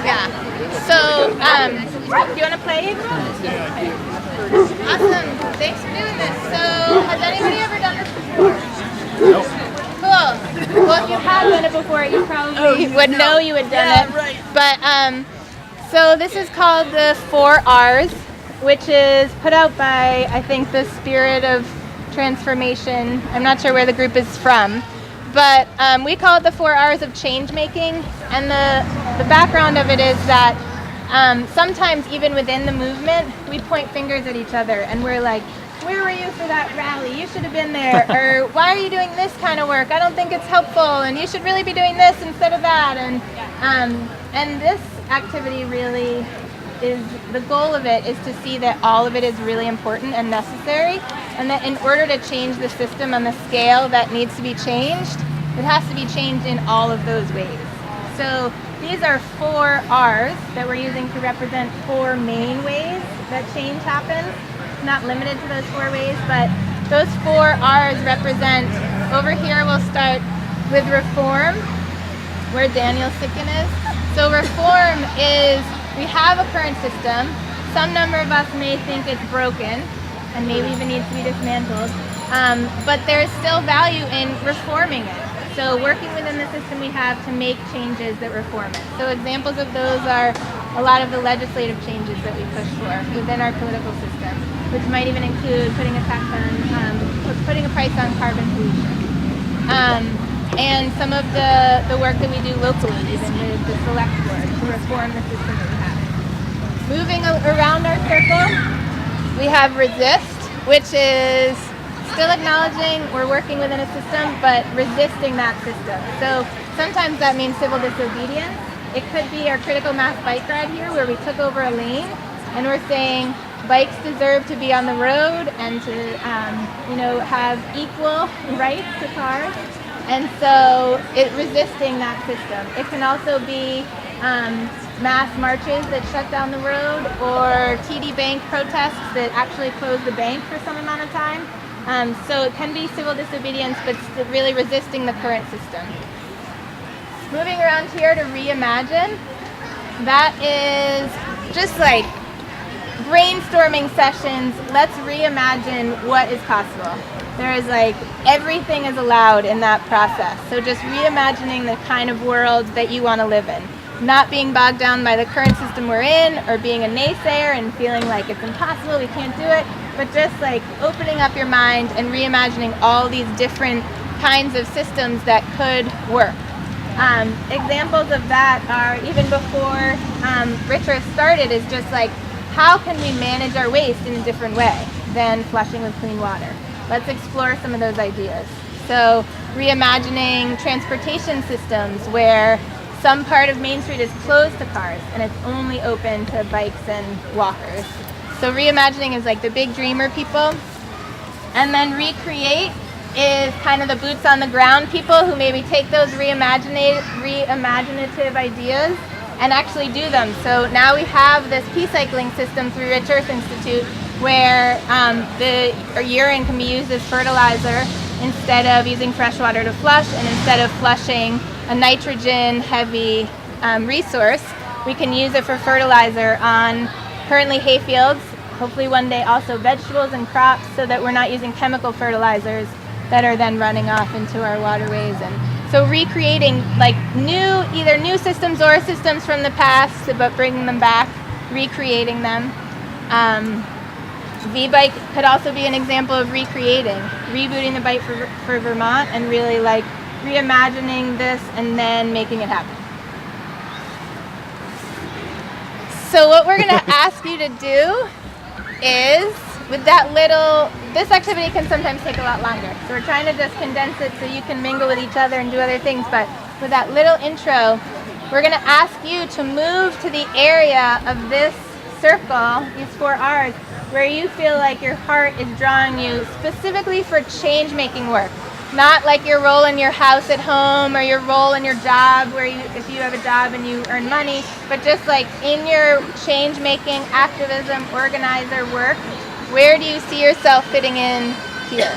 Yeah. So, do you want to play? Awesome. Thanks for doing this. So, has anybody ever done this before? Nope. Cool. Well, if you have done it before, you probably would know you had done it. Right. But, so this is called the 4 R's, which is put out by, I think, the Spirit of Transformation. I'm not sure where the group is from. But we call it the 4 R's of change making. And the background of it is that sometimes even within the movement, we point fingers at each other and we're like, where were you for that rally? You should have been there. Or why are you doing this kind of work? I don't think it's helpful and you should really be doing this instead of that. And this activity really is, the goal of it is to see that all of it is really important and necessary, and that in order to change the system on the scale that needs to be changed, it has to be changed in all of those ways. So these are 4 R's that we're using to represent 4 main ways that change happens. Not limited to those 4 ways, but those 4 R's represent, over here we'll start with reform, where Daniel Quip is. So reform is, we have a current system, some number of us may think it's broken, and maybe even needs to be dismantled, but there's still value in reforming it. So working within the system we have to make changes that reform it. So examples of those are a lot of the legislative changes that we push for within our political system, which might even include putting a tax on, putting a price on carbon pollution. And some of the work that we do locally, even with the select board, to reform the system that we have. Moving around our circle, we have resist, which is still acknowledging we're working within a system, but resisting that system. So sometimes that means civil disobedience. It could be our critical mass bike ride here, where we took over a lane, and we're saying bikes deserve to be on the road and to, have equal rights to cars. And so resisting that system. It can also be mass marches that shut down the road, or TD Bank protests that actually close the bank for some amount of time. So it can be civil disobedience, but really resisting the current system. Moving around here to reimagine, that is just like brainstorming sessions. Let's reimagine what is possible. There is like, everything is allowed in that process. So just reimagining the kind of world that you want to live in. Not being bogged down by the current system we're in, or being a naysayer and feeling like it's impossible, we can't do it, but just like opening up your mind and reimagining all these different kinds of systems that could work. Examples of that are, even before Richard started, is just like, how can we manage our waste in a different way than flushing with clean water? Let's explore some of those ideas. So reimagining transportation systems where some part of Main Street is closed to cars and it's only open to bikes and walkers. So reimagining is like the big dreamer people. And then recreate is kind of the boots on the ground people who maybe take those reimaginative ideas and actually do them. So now we have this P-cycling system through Rich Earth Institute, where the urine can be used as fertilizer instead of using fresh water to flush, and instead of flushing a nitrogen-heavy resource, we can use it for fertilizer on currently hay fields hopefully one day also vegetables and crops, so that we're not using chemical fertilizers that are then running off into our waterways. And so recreating like either new systems or systems from the past, but bringing them back, recreating them. VBike could also be an example of rebooting the bike for Vermont, and really like reimagining this and then making it happen. So what we're going to ask you to do is, with that this activity can sometimes take a lot longer. So we're trying to just condense it so you can mingle with each other and do other things. But with that little intro, we're going to ask you to move to the area of this circle, these 4 R's, where you feel like your heart is drawing you specifically for change-making work. Not like your role in your house at home or your role in your job, where if you have a job and you earn money, but just like in your change-making, activism, organizer work, where do you see yourself fitting in here?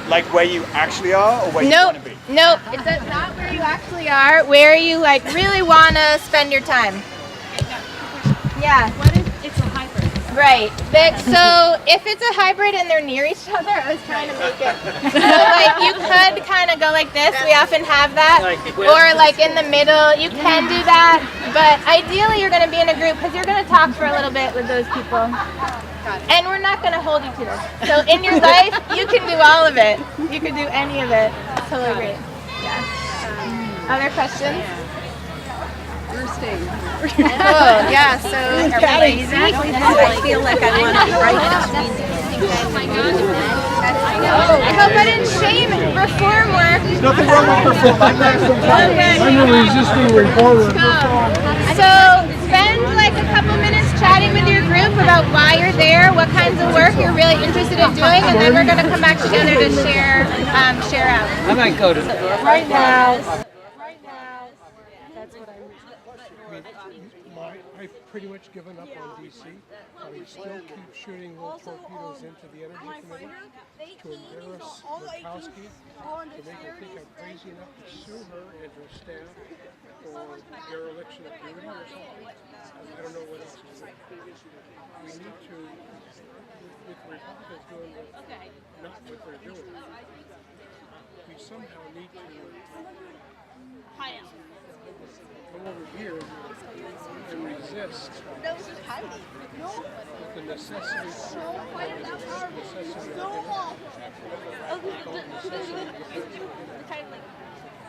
Like where you actually are, or where you want to be? Nope, it's not where you actually are, where you like really want to spend your time. Yeah. What if it's a hybrid? Right. So if it's a hybrid and they're near each other, I was trying to make it. So like you could kind of go like this. We often have that. Or like in the middle. You can do that. But ideally you're going to be in a group because you're going to talk for a little bit with those people. And we're not going to hold you to this. So in your life, you can do all of it. You can do any of it. It's totally great. Yeah. Other questions? We're staying. Oh, yeah, so are we lazy? I feel like I want to write this. Oh my God. I hope I didn't shame reform work. There's nothing wrong with reform. I'm a resisting reformer. So spend like a couple minutes chatting with your group about why you're there, what kinds of work you're really interested in doing, and then we're going to come back together to share out. I might go to Right now. I've pretty much given up on DC, but we still keep shooting little torpedoes into the Energy Committee to embarrass Murkowski, to make her think I'm crazy enough to sue her and her staff for dereliction of duty or something. I don't know what else to do. We need to, with Republicans doing not what they're doing, we somehow need to come over here and resist with the necessity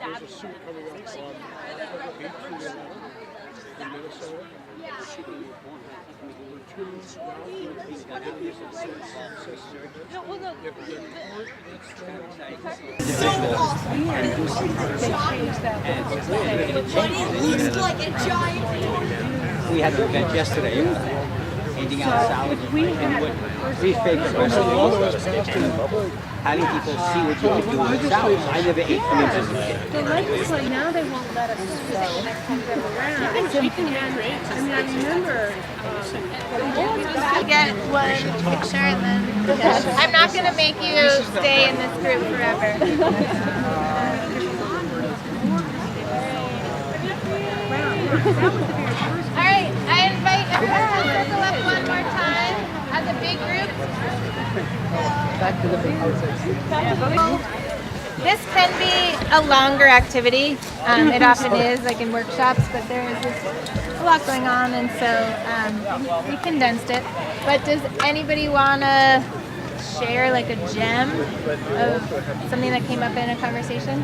there's a suit coming up on 18 in Minnesota. We had an event yesterday, handing out salad and wood. Having people see what you can do with salad. I never ate from it as a kid. The legislature, now they won't let us do that the next time they're around. I mean, I remember Get one picture and then I'm not going to make you stay in this group forever. All right, I invite everyone to circle up one more time as a big group. Back to the big houses. This can be a longer activity. It often is, like in workshops, but there is a lot going on, and so we condensed it. But does anybody want to share like a gem of something that came up in a conversation?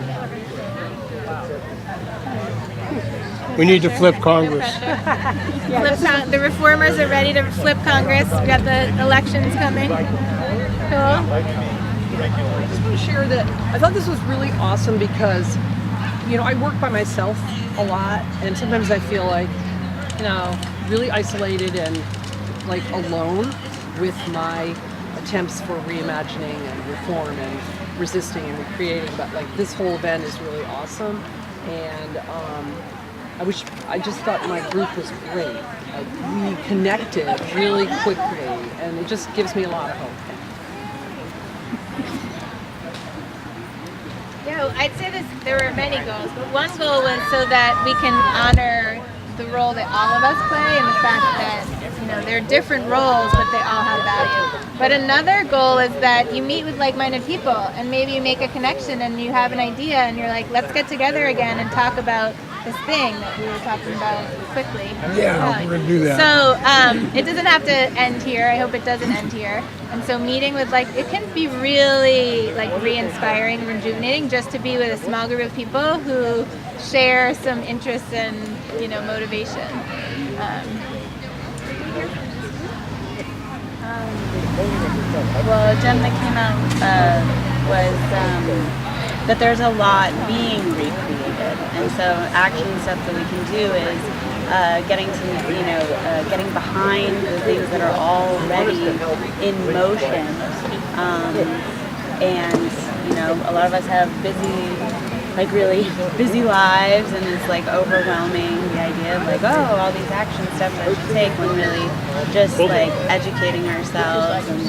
We need to flip Congress. The reformers are ready to flip Congress. We got the elections coming. Cool. I just want to share that I thought this was really awesome because, you know, I work by myself a lot, and sometimes I feel like, you know, really isolated and like alone with my attempts for reimagining and reform and resisting and recreating. But like this whole event is really awesome, and I just thought my group was great. Like, we connected really quickly, and it just gives me a lot of hope. Yeah, I'd say there were many goals, but one goal was so that we can honor the role that all of us play, and the fact that, you know, they're different roles, but they all have value. But another goal is that you meet with like-minded people, and maybe you make a connection, and you have an idea, and you're like, let's get together again and talk about this thing that we were talking about quickly. Yeah, we're gonna do that. So it doesn't have to end here. I hope it doesn't end here. And so meeting with it can be really re-inspiring, rejuvenating, just to be with a small group of people who share some interests and motivation. Well, a gem that came out was that there's a lot being recreated, and so action steps that we can do is getting behind the things that are already in motion, and a lot of us have really busy lives, and it's overwhelming, the idea of all these action steps I should take, when really just educating ourselves and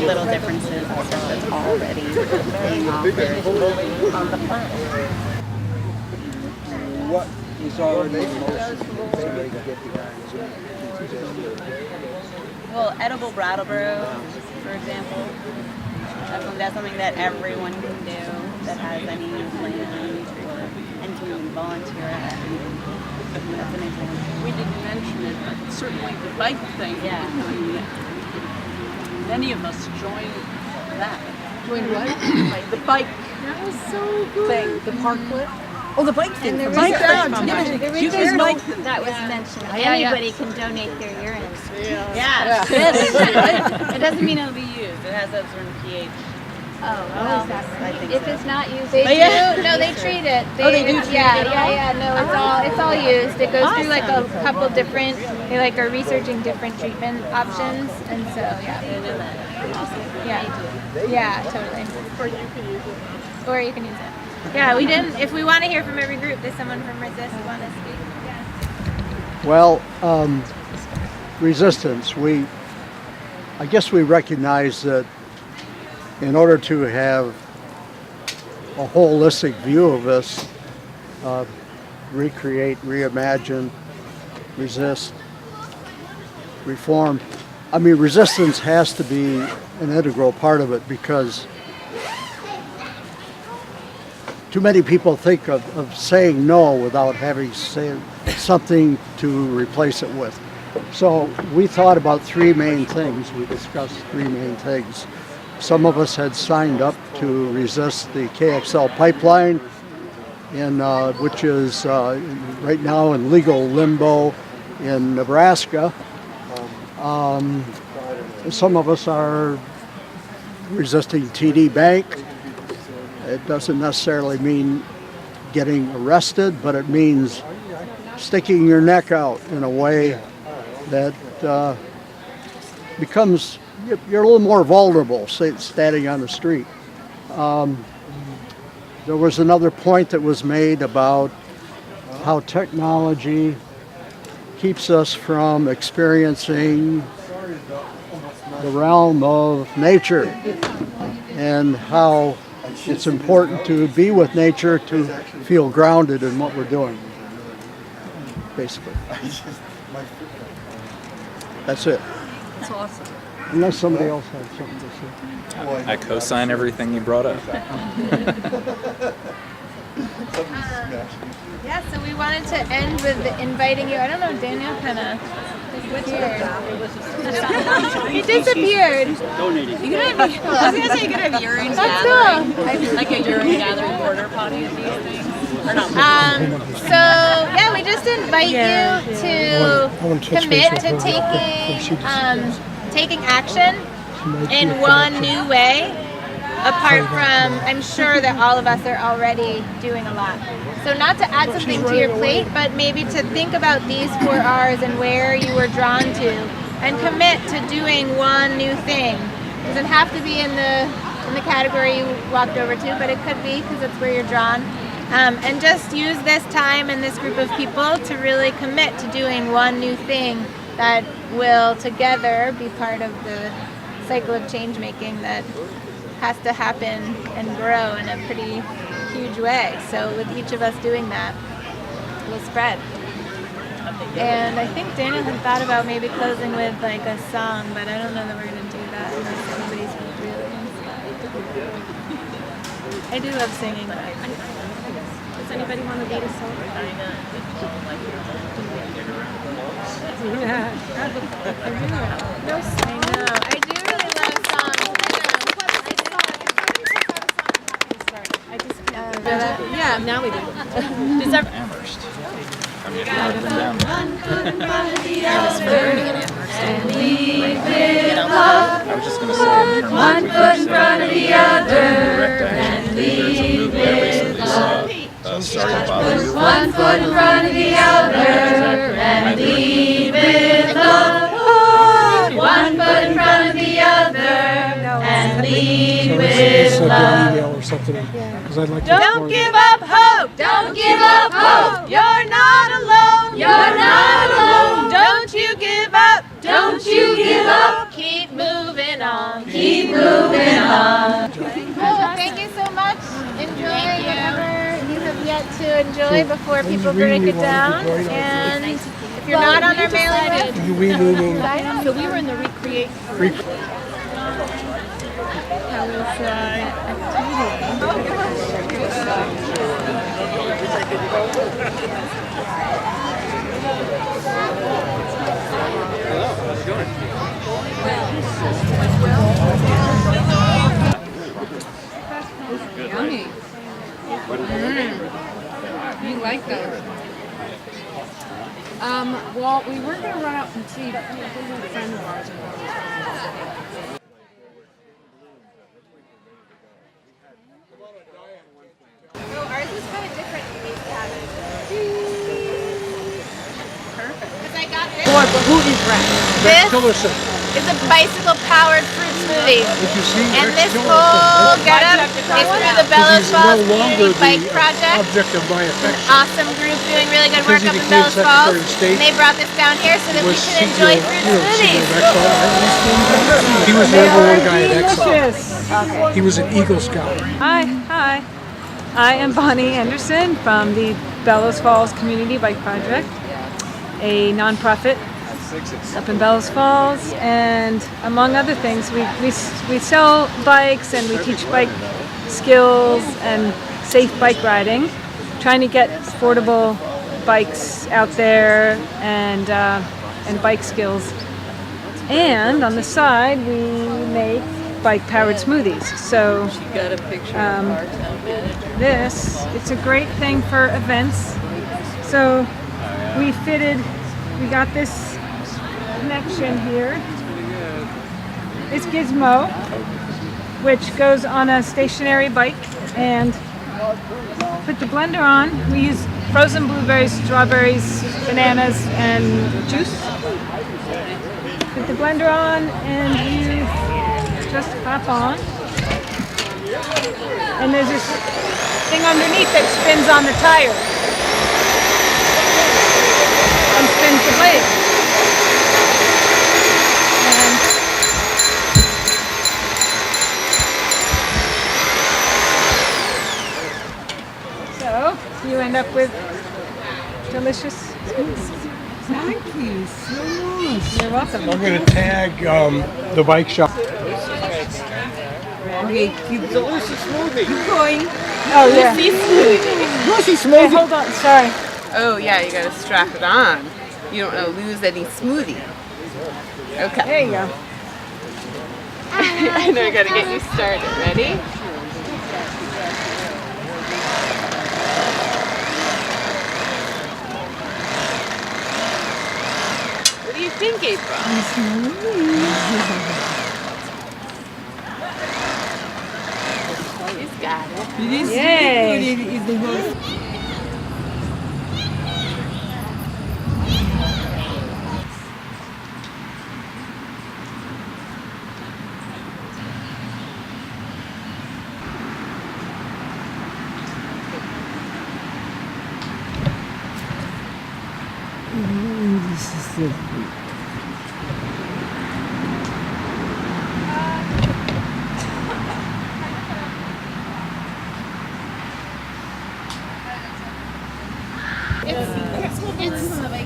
little differences and stuff that's already being offered on the planet. What is already in motion to get the action? Well, edible Brattleboro, for example, that's something that everyone can do that has any land and can even volunteer at. That's an example. We didn't mention it, but certainly the bike thing. Yeah. Many of us joined that. Joined what? The bike. That was so good. Thing, the parklet. Oh, the bike thing. And the bike research that was mentioned. Anybody can donate their urine. Yeah. It doesn't mean it'll be used. It has a certain pH. Oh, well, I think if it's not used, they do. No, they treat it. They do treat it. Yeah. No, it's all used. It goes through a couple different. They are researching different treatment options, and so yeah, totally. Or you can use it. Yeah, we didn't. If we want to hear from every group, does someone from Resist want to speak? Well, resistance. I guess we recognize that in order to have a holistic view of this, recreate, reimagine, resist, reform. Resistance has to be an integral part of it, because too many people think of saying no without having something to replace it with. So we thought about three main things. We discussed three main things. Some of us had signed up to resist the KXL pipeline, which is right now in legal limbo in Nebraska. Some of us are resisting TD Bank. It doesn't necessarily mean getting arrested, but it means sticking your neck out in a way that becomes, you're a little more vulnerable standing on the street. There was another point that was made about how technology keeps us from experiencing the realm of nature, and how it's important to be with nature to feel grounded in what we're doing, basically. That's it. That's awesome. Unless somebody else had something to say. I co-sign everything you brought up. Yeah, so we wanted to end with inviting you. I don't know, Daniel kind of disappeared. He disappeared. You could have, I was going to say you could have urine gathering. Like a urine gathering border potty of these things. Or not. So, yeah, we just invite you to commit to taking action in one new way, apart from, I'm sure that all of us are already doing a lot. So not to add something to your plate, but maybe to think about these 4 R's and where you were drawn to, and commit to doing one new thing. It doesn't have to be in the category you walked over to, but it could be, because that's where you're drawn. And just use this time and this group of people to really commit to doing one new thing that will together be part of the cycle of change making that has to happen and grow in a pretty huge way. So with each of us doing that, we'll spread. And I think Daniel had thought about maybe closing with like a song, but I don't know that we're going to do that unless everybody's really inspired. I do love singing. Does anybody want to lead a song? Yeah. I know. I do really love songs. Yeah, now we do. Does Amherst. I mean, I've been down there. I was just going to say, in terms of what you're saying, direct action, there's a movie I recently saw, Sorry to Bother You. One foot in front of the other and lead with love. One foot in front of the other and lead with love. Email or something, because I'd like to. Don't give up hope. Don't give up hope. You're not alone. You're not alone. Don't you give up. Don't you give up. Keep moving on. Keep moving on. Cool. Thank you so much. Enjoy whatever you have yet to enjoy before people break it down. And if you're not on our mailing list, So we were in the recreate. How was Yummy. You like those? Well, we were going to run out and see a friend of ours. So ours is kind of different than these cabins. Perfect. Because I got this. Who is that? This is a bicycle-powered fruit smoothie. Did you see And Rex this Tillerson? whole getup is through the Bellows Falls Community Bike Project. Object of my affection. Awesome group doing really good work Because up he in Bellows became Falls. Secretary of State, And they brought this down here so that we was can enjoy fruit smoothies. He was the number one guy at Exxon. He was an Eagle Scout. Hi. I am Bonnie Anderson from the Bellows Falls Community Bike Project, a nonprofit up in Bellows Falls, and among other things, we sell bikes and we teach bike skills and safe bike riding, trying to get affordable bikes out there and bike skills. And on the side, we make bike-powered smoothies. So it's a great thing for events. So we got this connection here. This gizmo, which goes on a stationary bike, and put the blender on. We use frozen blueberries, strawberries, bananas, and juice. Put the blender on, and you just hop on. And there's this thing underneath that spins on the tire and spins the blade. So you end up with delicious smoothies. Thank you so much. You're welcome. I'm going to tag the bike shop. Okay, keep delicious smoothie. Keep going. Oh, yeah. Lucy smoothie. Hey, hold on, sorry. Oh yeah, you gotta strap it on. You don't want to lose any smoothie. Okay. There you go. I know I gotta get you started. Ready? What do you think, April? She's got it. This is the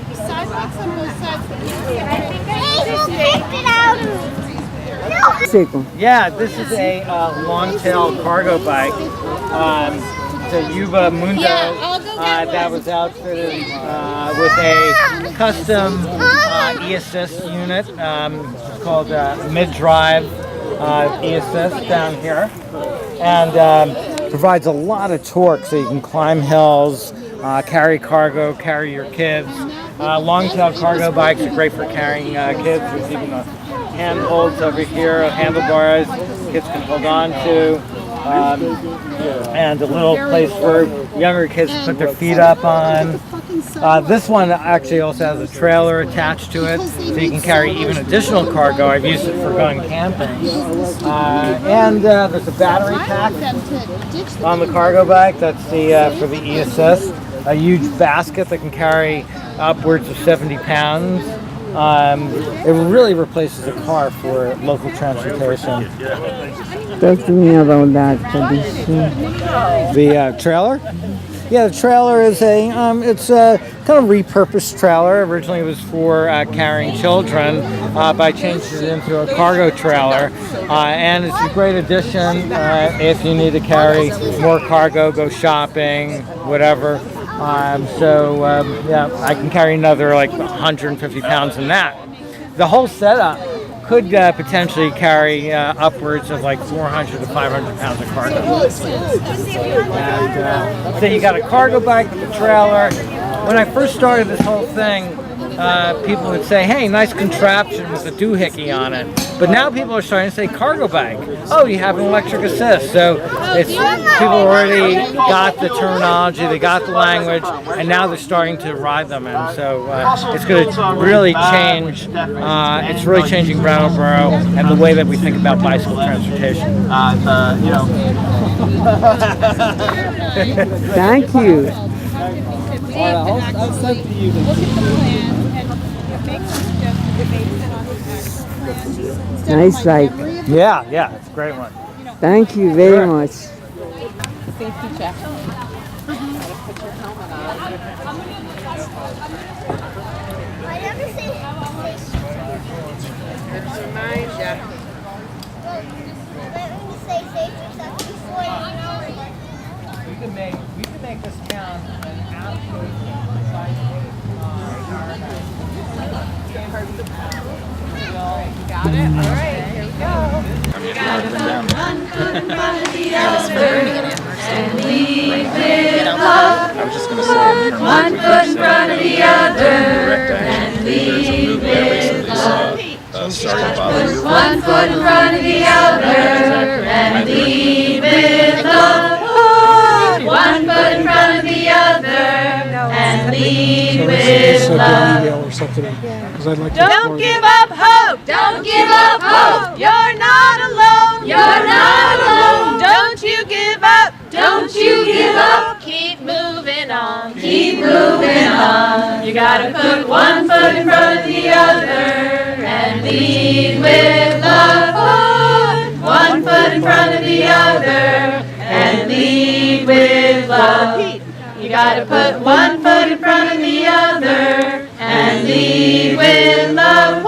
It's tricycle. Yeah, this is a long-tail cargo bike. It's a Yuba Mundo that was outfitted with a custom e-assist unit. It's called mid-drive e-assist down here. And provides a lot of torque so you can climb hills, carry cargo, carry your kids. Long-tail cargo bikes are great for carrying kids. There's even handholds over here, handlebars kids can hold on to, and a little place for younger kids to put their feet up on. This one actually also has a trailer attached to it, so you can carry even additional cargo. I've used it for going camping. And there's a battery pack on the cargo bike. That's the for the e-assist. A huge basket that can carry upwards of 70 pounds. It really replaces a car for local transportation. Talk to me about that. The trailer? Yeah, the trailer is it's a kind of repurposed trailer. Originally it was for carrying children, but I changed it into a cargo trailer. And it's a great addition if you need to carry more cargo, go shopping, whatever. Yeah, I can carry another like 150 pounds in that. The whole setup could potentially carry upwards of like 400 to 500 pounds of cargo. And so you got a cargo bike with a trailer. When I first started this whole thing, people would say, hey, nice contraption with a doohickey on it. But now people are starting to say cargo bike. Oh, you have an electric assist. So it's people already got the terminology, they got the language, and now they're starting to ride them. And so it's going to really change. It's really changing Brattleboro and the way that we think about bicycle transportation. Thank you. I'll send to you. Nice bike. Yeah, it's a great one. Thank you very much. Safety check. Put your helmet on. Let's remind you. We can make this town an absolute Got it? All right, here we go. One foot in front of the other and lead with love. I was just going to say, one foot in front of the other and lead with love. One foot in front of the other and lead with love. One foot in front of the other and lead with love. Don't give up hope. Don't give up hope. You're not alone. You're not alone. Don't you give up. Don't you give up. Keep moving on. Keep moving on. You gotta put one foot in front of the other and lead with love. One foot in front of the other and lead with love. You gotta put one foot in front of the other and lead with love.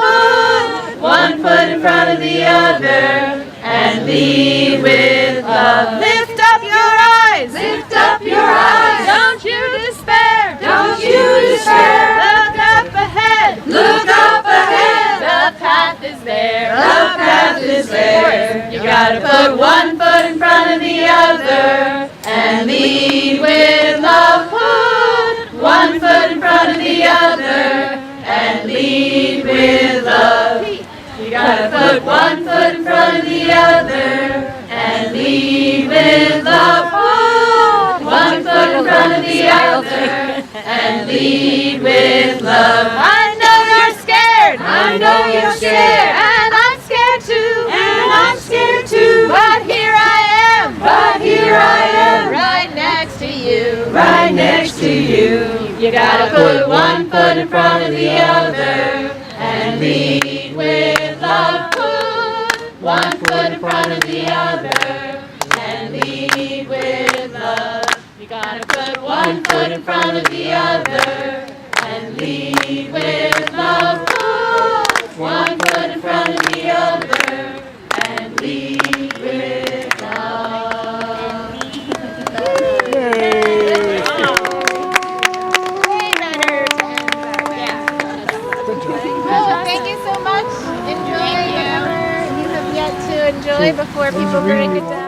One foot in front of the other and lead with love. Lift up your eyes. Lift up your eyes. Don't you despair. Don't you despair. Look up ahead. Look up ahead. The path is there. The path is there. You gotta put one foot in front of the other and lead with love. One foot in front of the other and lead with love. You gotta put one foot in front of the other and lead with love. One foot in front of the other and lead with love. I know you're scared. I know you're scared. And I'm scared too. And I'm scared too. But here I am. But here I am. Right next to you. Right next to you. You gotta put one foot in front of the other and lead with love. One foot in front of the other and lead with love. You gotta put one foot in front of the other and lead with love. One foot in front of the other and enjoy before people break it down.